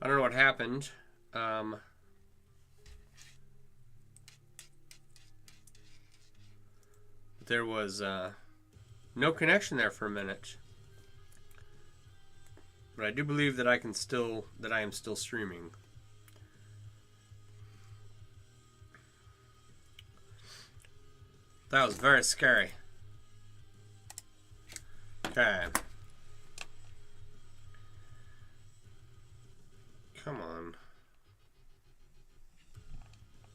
I don't know what happened. There was no connection there for a minute. But I do believe that I am still streaming. That was very scary. Okay. Come on.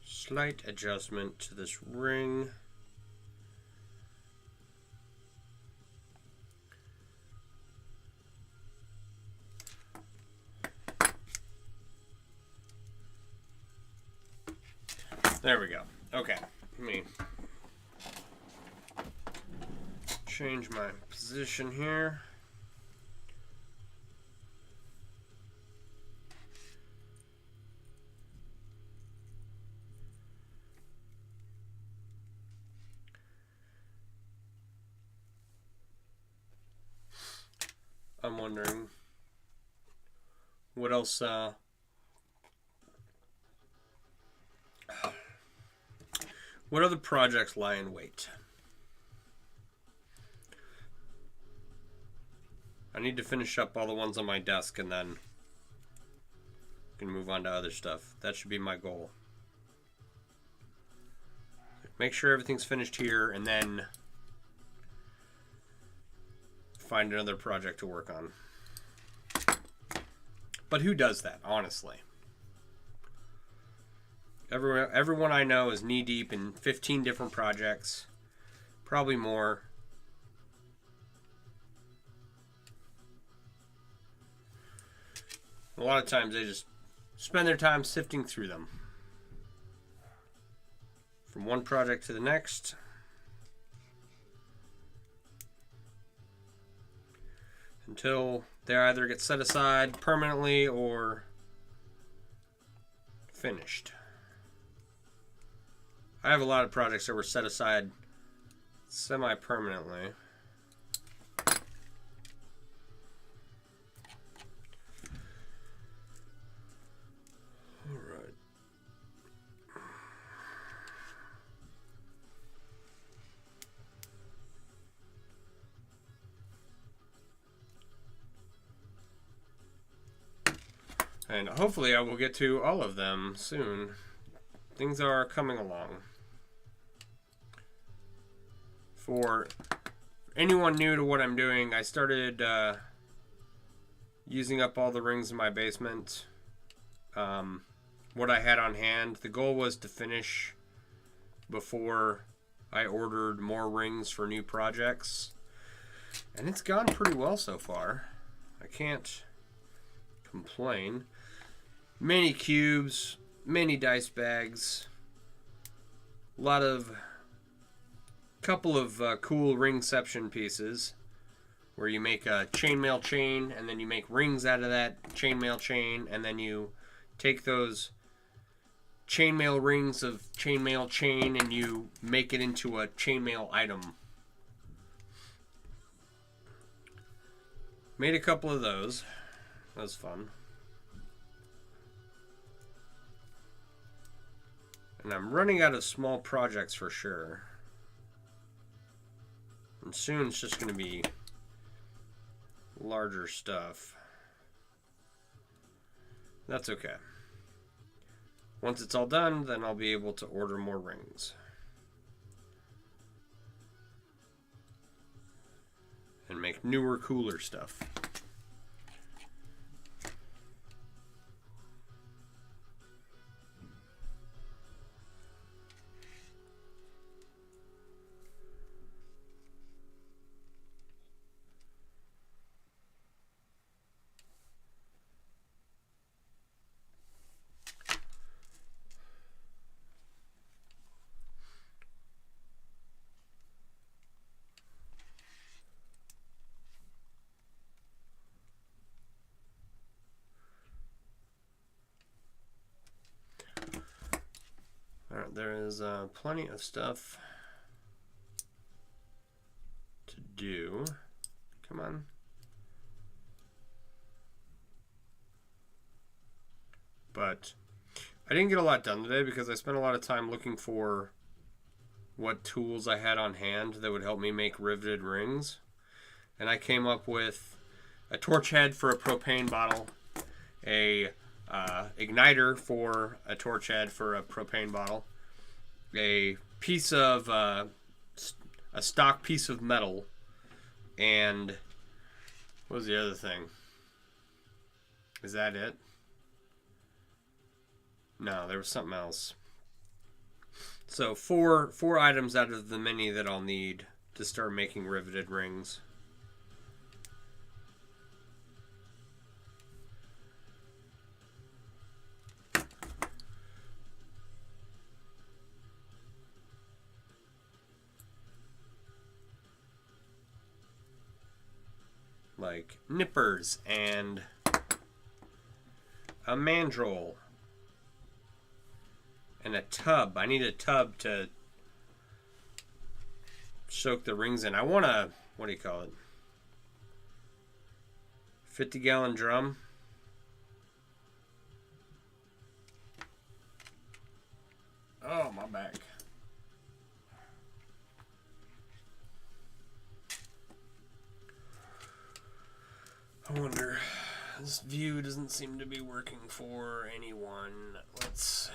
Slight adjustment to this ring. There we go. Okay. Let me change my position here. I'm wondering what else. What other projects lie in wait? I need to finish up all the ones on my desk and then can move on to other stuff. That should be my goal. Make sure everything's finished here and then find another project to work on. But who does that, honestly? Everyone I know is knee-deep in 15 different projects. Probably more. A lot of times they just spend their time sifting through them. From one project to the next. Until they either get set aside permanently or finished. I have a lot of projects that were set aside semi-permanently. Alright. And hopefully I will get to all of them soon. Things are coming along. For anyone new to what I'm doing, I started using up all the rings in my basement. What I had on hand. The goal was to finish before I ordered more rings for new projects. And it's gone pretty well so far. I can't complain. Many cubes, many dice bags, couple of cool ringception pieces where you make a chainmail chain and then you make rings out of that chainmail chain and then you take those chainmail rings of chainmail chain and you make it into a chainmail item. Made a couple of those. That was fun. And I'm running out of small projects for sure. And soon it's just going to be larger stuff. That's okay. Once it's all done, then I'll be able to order more rings. And make newer, cooler stuff. Alright, there is plenty of stuff to do. Come on. But I didn't get a lot done today because I spent a lot of time looking for what tools I had on hand that would help me make riveted rings. And I came up with a torch head for a propane bottle, a igniter for a torch head for a propane bottle, a piece of a stock piece of metal, and what was the other thing? Is that it? No, there was something else. So four items out of the many that I'll need to start making riveted rings. Like nippers and a mandrel and a tub. I need a tub to soak the rings in. I want a, what do you call it? 50-gallon drum. Oh, my back. I wonder. This view doesn't seem to be working for anyone. Let's...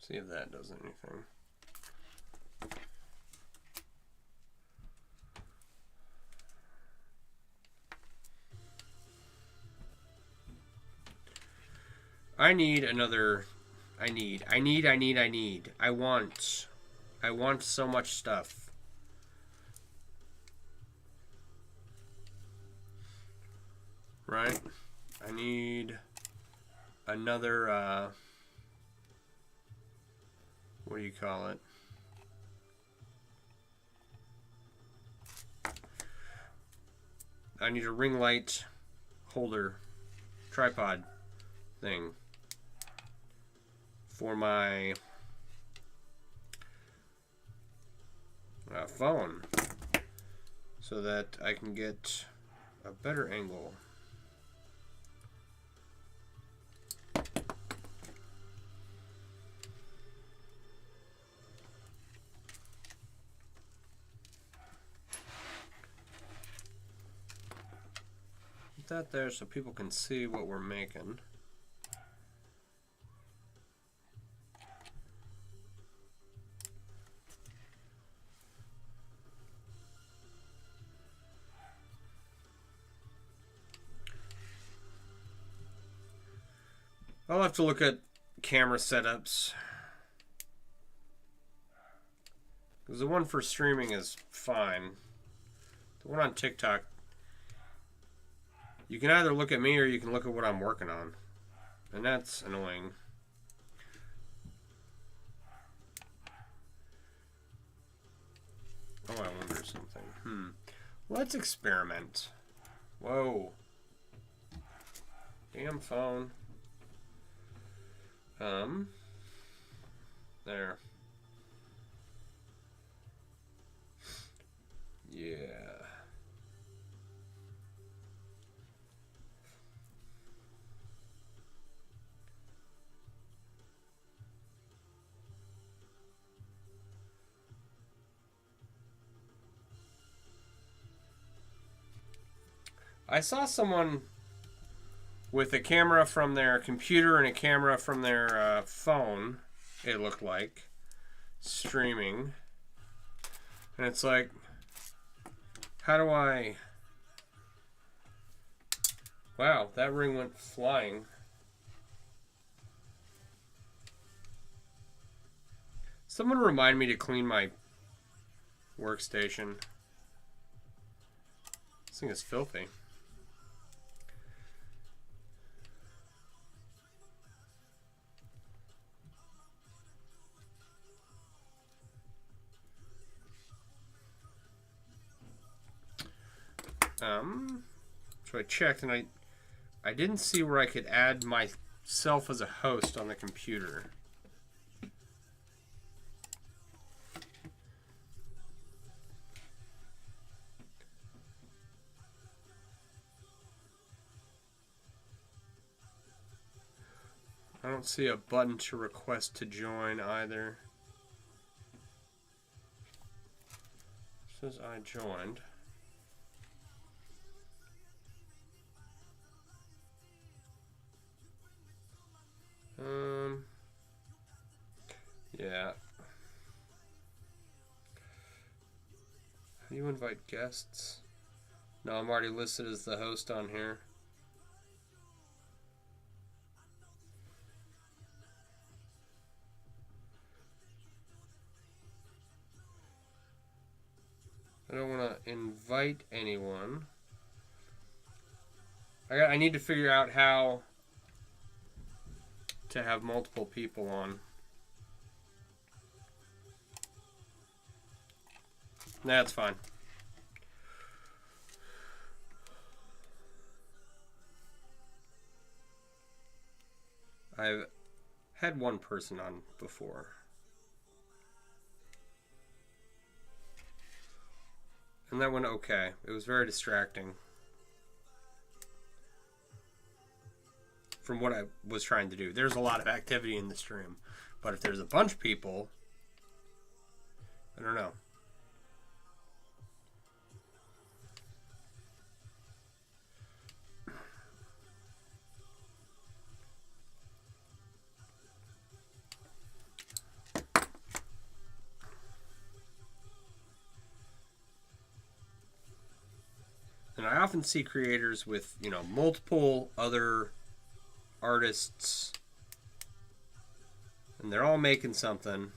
see if that does anything. I need another. I want so much stuff. Right? I need another, what do you call it? I need a ring light holder tripod thing for my phone so that I can get a better angle. Put that there so people can see what we're making. I'll have to look at camera setups. Because the one for streaming is fine. The one on TikTok, you can either look at me or you can look at what I'm working on. And that's annoying. Oh, I wonder something. Let's experiment. Whoa. Damn phone. There. Yeah. I saw someone with a camera from their computer and a camera from their phone, it looked like, streaming. And it's like, how do I... Wow, that ring went flying. Someone remind me to clean my workstation. This thing is filthy. So I checked and I didn't see where I could add myself as a host on the computer. I don't see a button to request to join either. It says I joined. Yeah. How do you invite guests? No, I'm already listed as the host on here. I don't want to invite anyone. I need to figure out how to have multiple people on. That's fine. I've had one person on before. And that went okay. It was very distracting from what I was trying to do. There's a lot of activity in the stream. But if there's a bunch of people, I don't know. And I often see creators with, multiple other artists, and they're all making something.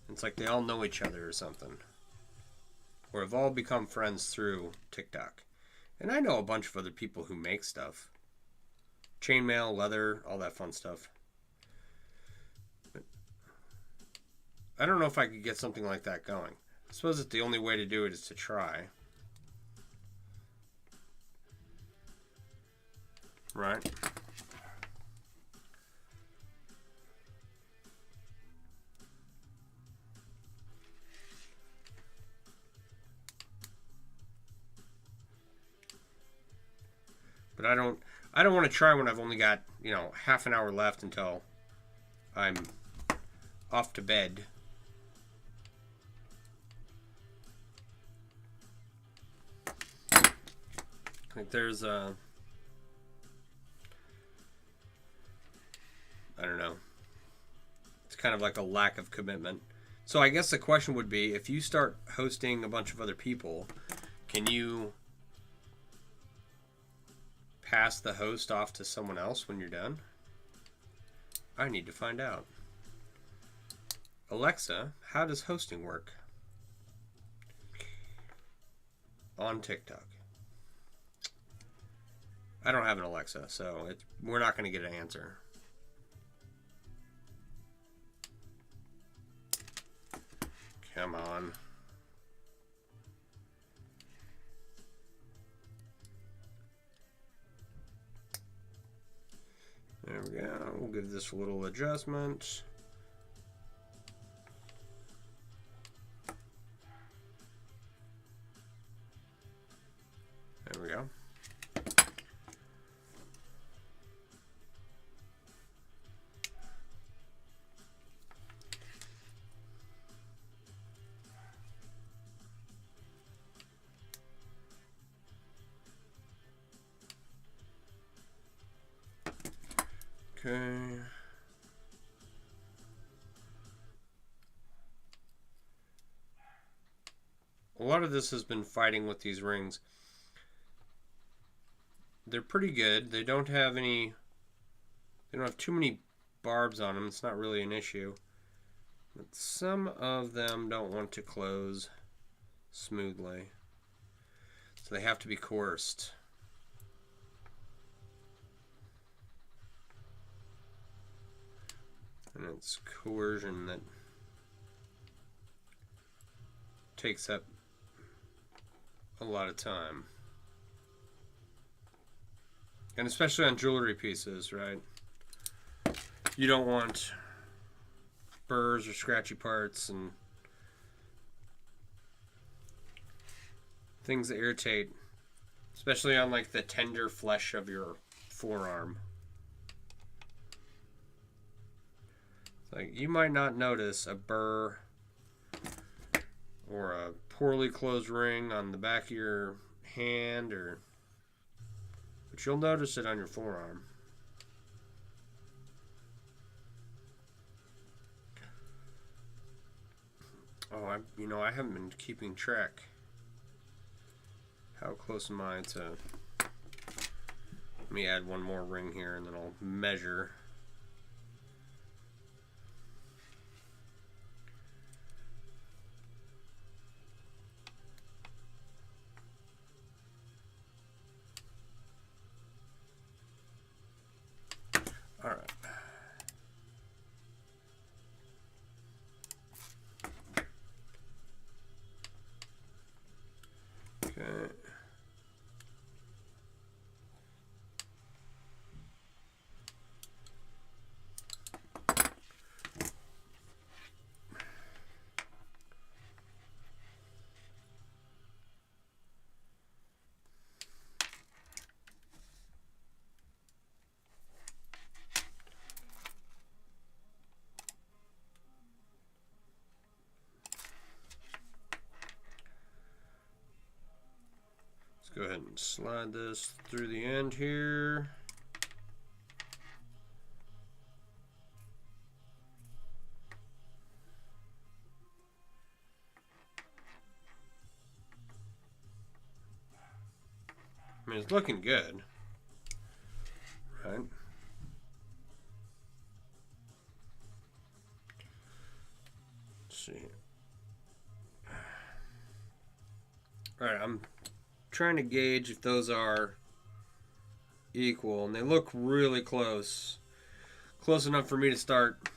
It's like they all know each other or something, or have all become friends through TikTok. And I know a bunch of other people who make stuff, chainmail, leather, all that fun stuff. But I don't know if I could get something like that going. I suppose that the only way to do it is to try. Right? But I don't want to try when I've only got, half an hour left until I'm off to bed. Like there's I don't know. It's kind of like a lack of commitment. So I guess the question would be, if you start hosting a bunch of other people, can you pass the host off to someone else when you're done? I need to find out. Alexa, how does hosting work on TikTok? I don't have an Alexa, so we're not going to get an answer. Come on. There we go. We'll give this a little adjustment. There we go. Okay. A lot of this has been fighting with these rings. They're pretty good. They don't have too many barbs on them. It's not really an issue. But some of them don't want to close smoothly. So they have to be coerced. And it's coercion that takes up a lot of time. And especially on jewelry pieces, right? You don't want burrs or scratchy parts and things that irritate, especially on like the tender flesh of your forearm. Like, you might not notice a burr or a poorly closed ring on the back of your hand, but you'll notice it on your forearm. Oh, I haven't been keeping track. How close am I to... Let me add one more ring here and then I'll measure. All right. Okay. go ahead and slide this through the end here. I mean, it's looking good, right? Let's see. All right, I'm trying to gauge if those are equal, and they look really close. Close enough for me to start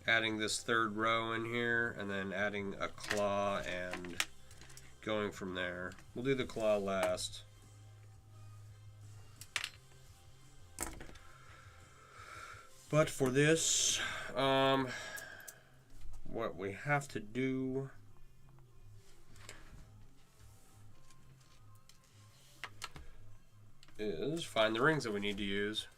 adding this third row in here, and then adding a claw and going from there. We'll do the claw last. But for this, what we have to do is find the rings that we need to use.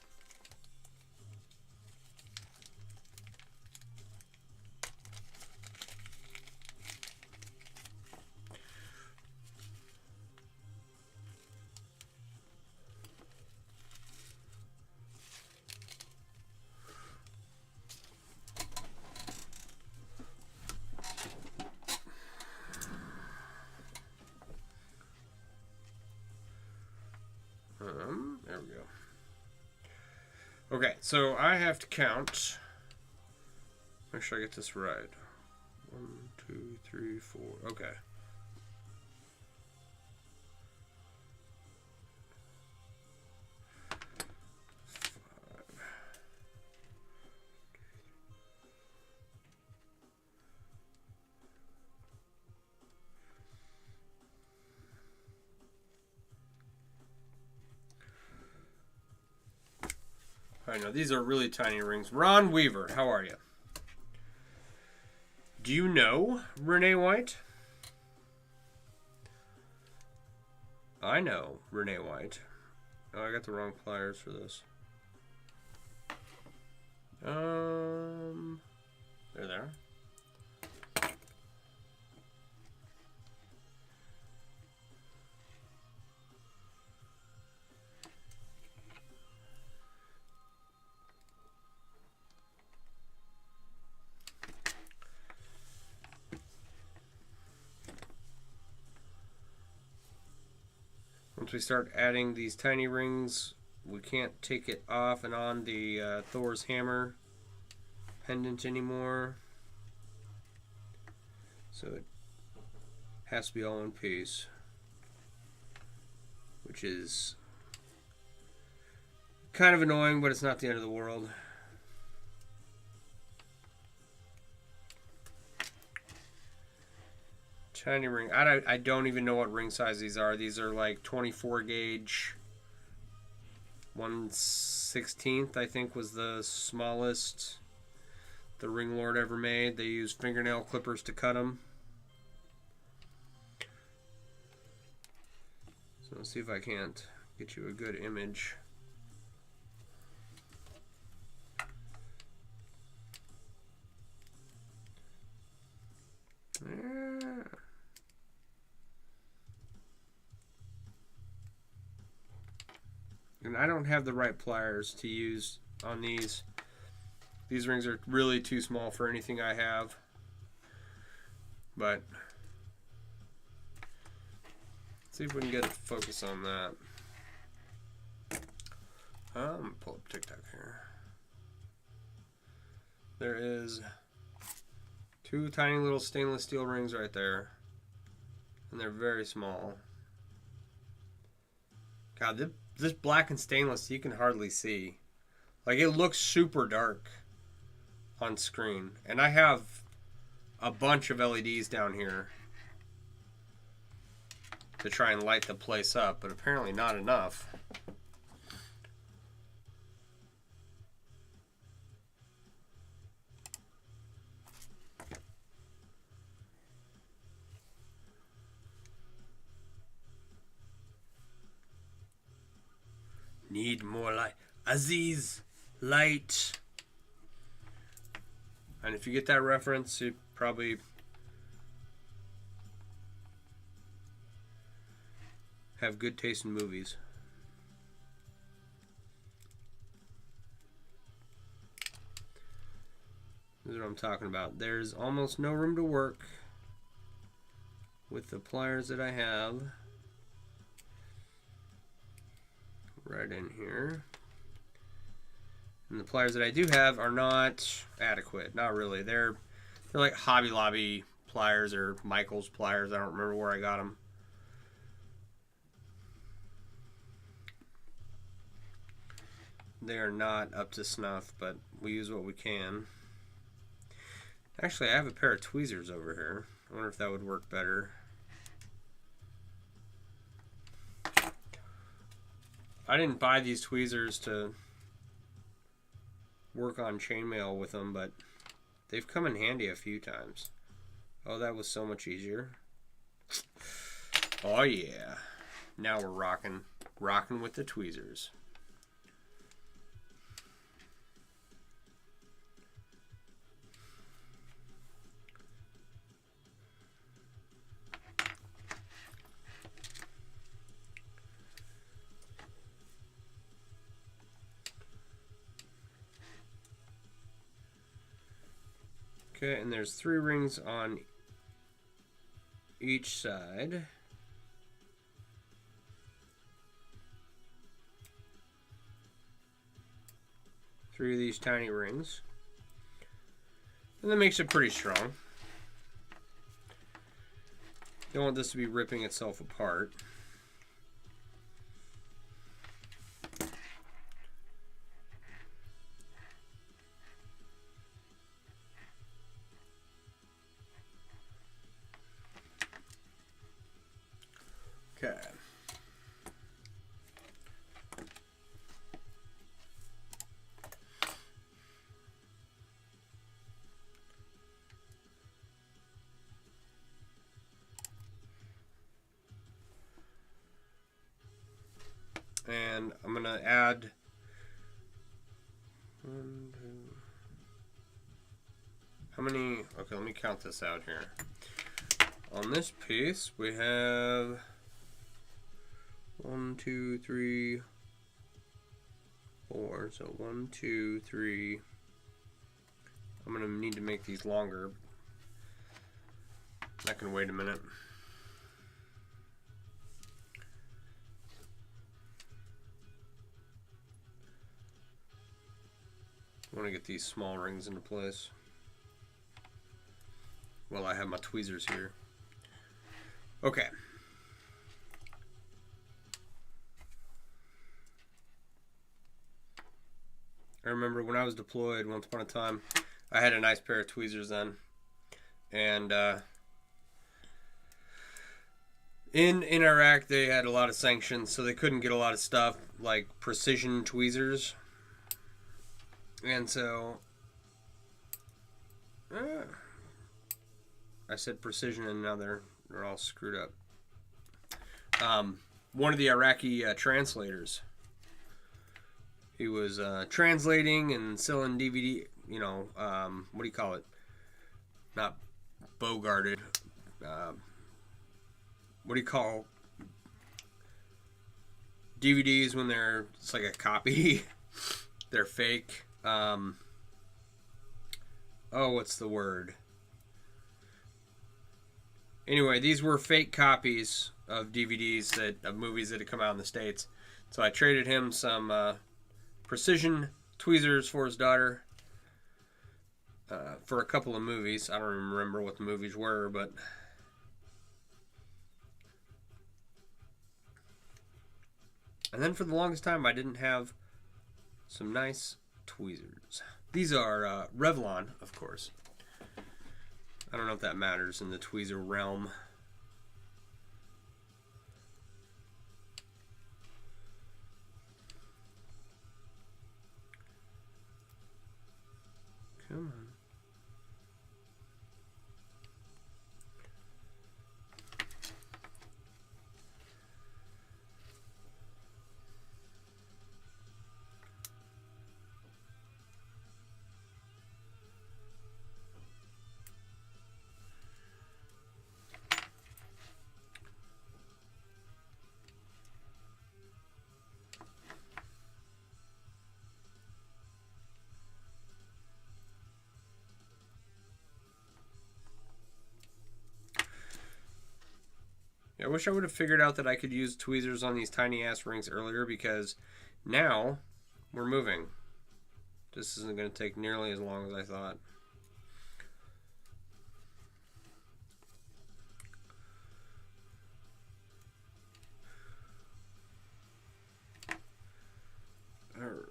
There we go. Okay, so I have to count. Make sure I get this right. 1, 2, 3, 4. Okay. I know these are really tiny rings. Ron Weaver, how are you? Do you know Renee White? I know Renee White. Oh, I got the wrong pliers for this. They're there. Once we start adding these tiny rings, we can't take it off and on the Thor's hammer pendant anymore. So it has to be all in piece, which is kind of annoying, but it's not the end of the world. Tiny ring. I don't even know what ring size these are. These are like 24 gauge. 1/16 I think was the smallest the Ring Lord ever made. They used fingernail clippers to cut them. So let's see if I can't get you a good image. Yeah. And I don't have the right pliers to use on these. These rings are really too small for anything I have. But let's see if we can get a focus on that. I'm gonna pull up TikTok here. There is 2 tiny little stainless steel rings right there. And they're very small. God, this black and stainless you can hardly see. Like, it looks super dark on screen. And I have a bunch of LEDs down here to try and light the place up, but apparently not enough. Need more light. Aziz, light. And if you get that reference, you probably have good taste in movies. This is what I'm talking about. There's almost no room to work with the pliers that I have right in here. And the pliers that I do have are not adequate. Not really. They're like Hobby Lobby pliers or Michael's pliers. I don't remember where I got them. They are not up to snuff, but we use what we can. Actually, I have a pair of tweezers over here. I wonder if that would work better. I didn't buy these tweezers to work on chainmail with them, but they've come in handy a few times. Oh, that was so much easier. Oh yeah. Now we're rocking with the tweezers. Okay, and there's 3 rings on each side. Three of these tiny rings. And that makes it pretty strong. Don't want this to be ripping itself apart. Okay. And I'm going to add 1, 2. How many? Okay, let me count this out here. On this piece, we have 1, 2, 3, 4. So 1, 2, 3. I'm going to need to make these longer. I can wait a minute. I want to get these small rings into place. Well, I have my tweezers here. Okay. I remember when I was deployed once upon a time, I had a nice pair of tweezers then. And in Iraq, they had a lot of sanctions, so they couldn't get a lot of stuff like precision tweezers. And so I said precision, and now they're all screwed up. One of the Iraqi translators, he was translating and selling DVD. You know, what do you call it? Not bogarted. What do you call DVDs when it's like a copy? They're fake. Oh, what's the word? Anyway, these were fake copies of DVDs of movies that had come out in the States. So I traded him some precision tweezers for his daughter for a couple of movies. I don't even remember what the movies were, but and then for the longest time I didn't have some nice tweezers. These are Revlon, of course. I don't know if that matters in the tweezer realm. Come on. I wish I would have figured out that I could use tweezers on these tiny ass rings earlier, because now we're moving. This isn't going to take nearly as long as I thought. Alright.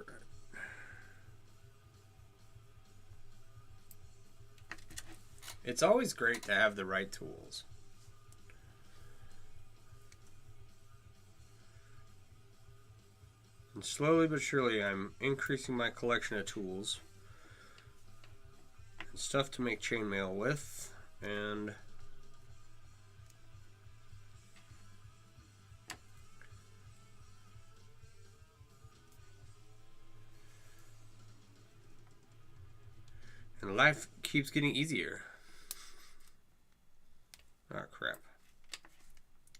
It's always great to have the right tools. And slowly but surely I'm increasing my collection of tools. And stuff to make chainmail with. And life keeps getting easier. Oh crap.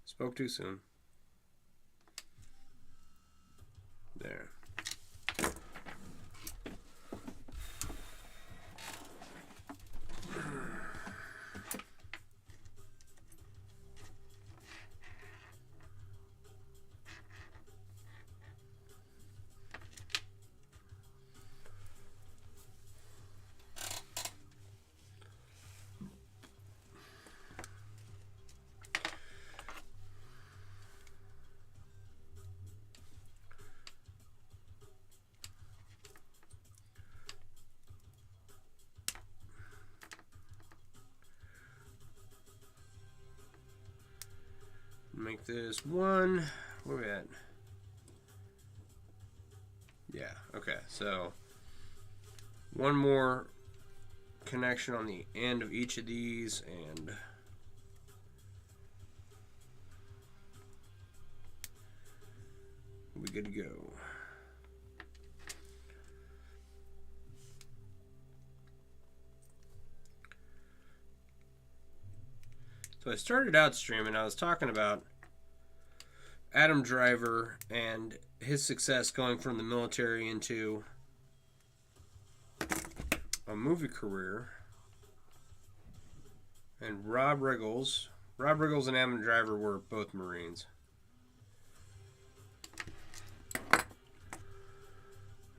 Spoke too soon. There. Make this one. Where we at? Yeah, okay. So one more connection on the end of each of these, and we'll be good to go. So I started out streaming. I was talking about Adam Driver and his success going from the military into a movie career. And Rob Riggles and Adam Driver were both Marines.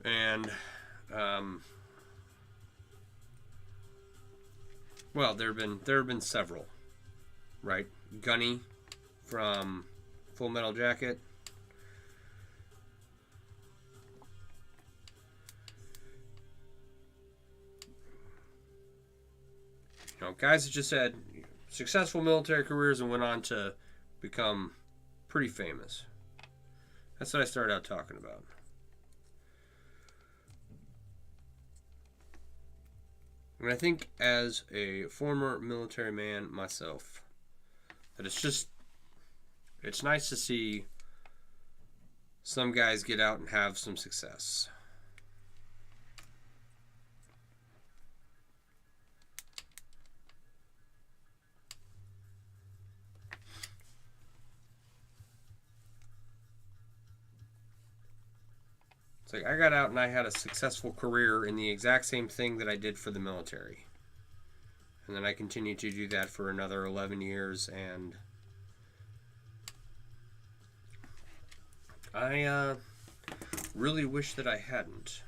And well, there have been several, right? Gunny from Full Metal Jacket. You know, guys that just had successful military careers and went on to become pretty famous. That's what I started out talking about. And I think as a former military man myself, that it's nice to see some guys get out and have some success. It's like I got out and I had a successful career in the exact same thing that I did for the military. And then I continued to do that for another 11 years, and I really wish that I hadn't.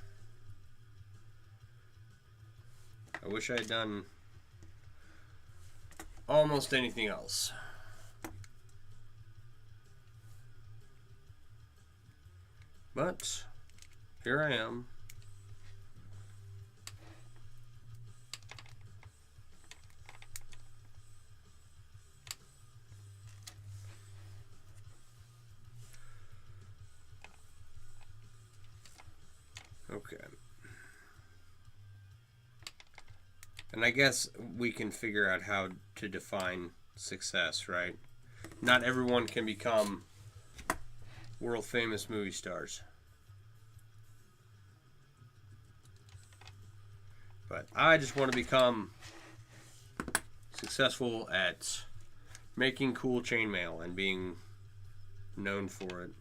I wish I had done almost anything else. But here I am. Okay. And I guess we can figure out how to define success, right? Not everyone can become world famous movie stars. But I just want to become successful at making cool chainmail and being known for it.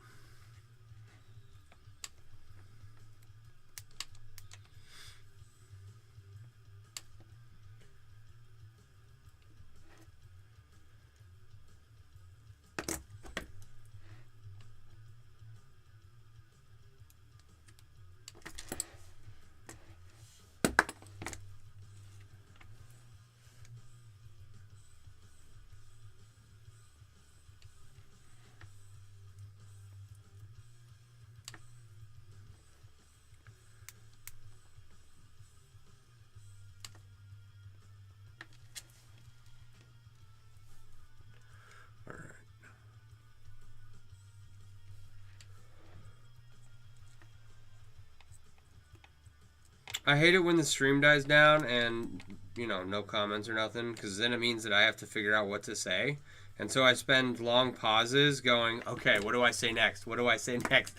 I hate it when the stream dies down and, no comments or nothing, because then it means that I have to figure out what to say. And so I spend long pauses going, okay, what do I say next? What do I say next?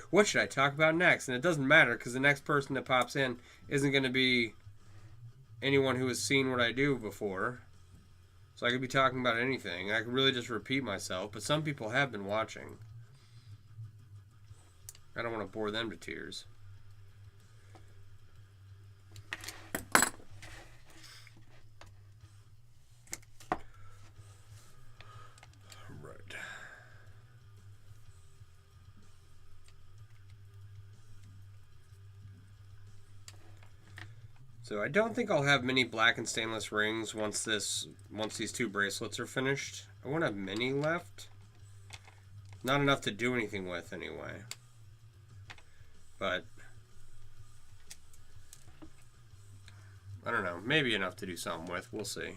What should I talk about next? And it doesn't matter, because the next person that pops in isn't going to be anyone who has seen what I do before. So I could be talking about anything. I could really just repeat myself, but some people have been watching. I don't want to bore them to tears. So I don't think I'll have many black and stainless rings once these two bracelets are finished. I won't have many left. Not enough to do anything with anyway. But I don't know, maybe enough to do something with. We'll see.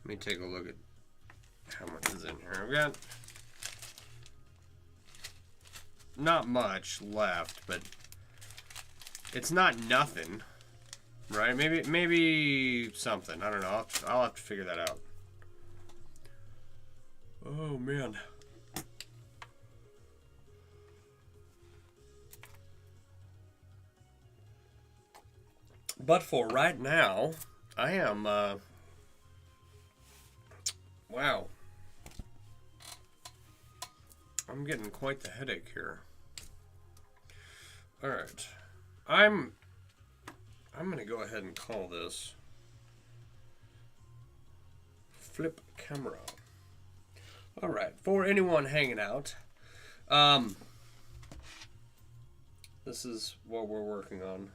Let me take a look at how much is in here. I've got not much left, but it's not nothing, right? Maybe something. I don't know. I'll have to figure that out. Oh man. But for right now, I am wow. I'm getting quite the headache here. All right. I'm going to go ahead and call this flip camera. All right. For anyone hanging out, this is what we're working on.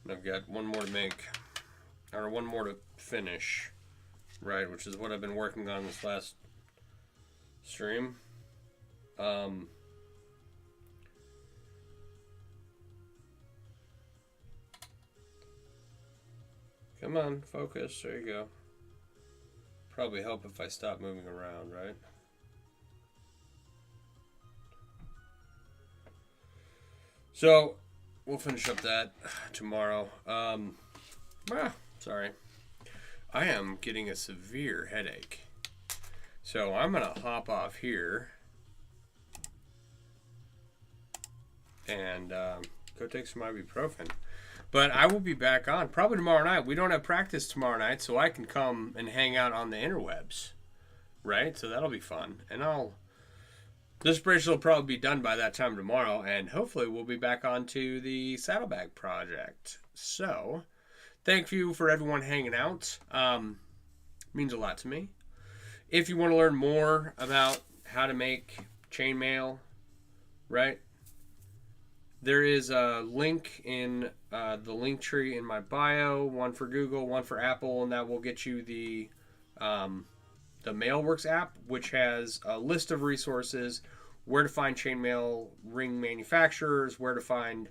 I've got one more to make, or one more to finish, right, which is what I've been working on this last stream. Come on, focus, there you go. Probably help if I stop moving around, right? So we'll finish up that tomorrow. Sorry. I am getting a severe headache. So I'm going to hop off here and go take some ibuprofen. But I will be back on probably tomorrow night. We don't have practice tomorrow night, so I can come and hang out on the interwebs. Right? So that'll be fun. And this bracelet will probably be done by that time tomorrow, and hopefully we'll be back onto the saddlebag project. So, thank you for everyone hanging out. Means a lot to me. If you want to learn more about how to make chainmail, right? There is a link in the link tree in my bio, one for Google, one for Apple, and that will get you the Mailworks app, which has a list of resources, where to find chainmail ring manufacturers, where to find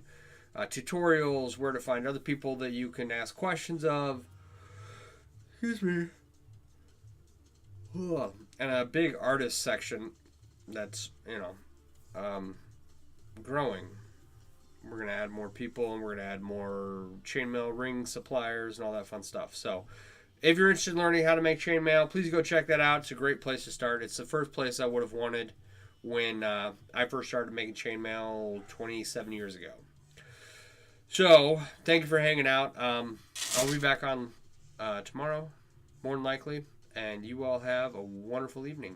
tutorials, where to find other people that you can ask questions of. Excuse me. And a big artist section that's, growing. We're going to add more people, and we're going to add more chainmail ring suppliers and all that fun stuff. So if you're interested in learning how to make chainmail, please go check that out. It's a great place to start. It's the first place I would have wanted when I first started making chainmail 27 years ago. So, thank you for hanging out. I'll be back on tomorrow, more than likely, and you all have a wonderful evening.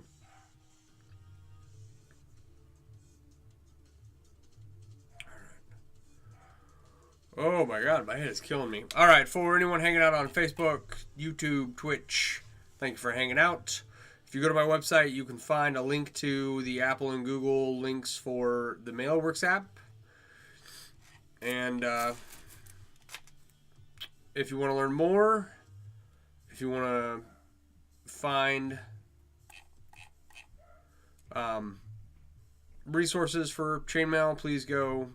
Oh my God, my head is killing me. All right, for anyone hanging out on Facebook, YouTube, Twitch, thank you for hanging out. If If you go to my website, you can find a link to the Apple and Google links for the MailWorks app. And if you want to learn more, if you want to find resources for chainmail, please go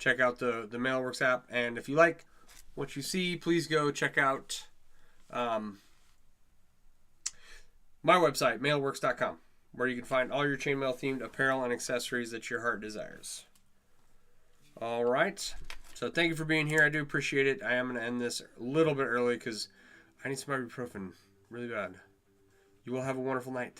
check out the MailWorks app. And if you like what you see, please go check out my website, mailworks.com, where you can find all your chainmail themed apparel and accessories that your heart desires. All right. So thank you for being here. I do appreciate it. I am going to end this a little bit early because I need some ibuprofen really bad. You will have a wonderful night.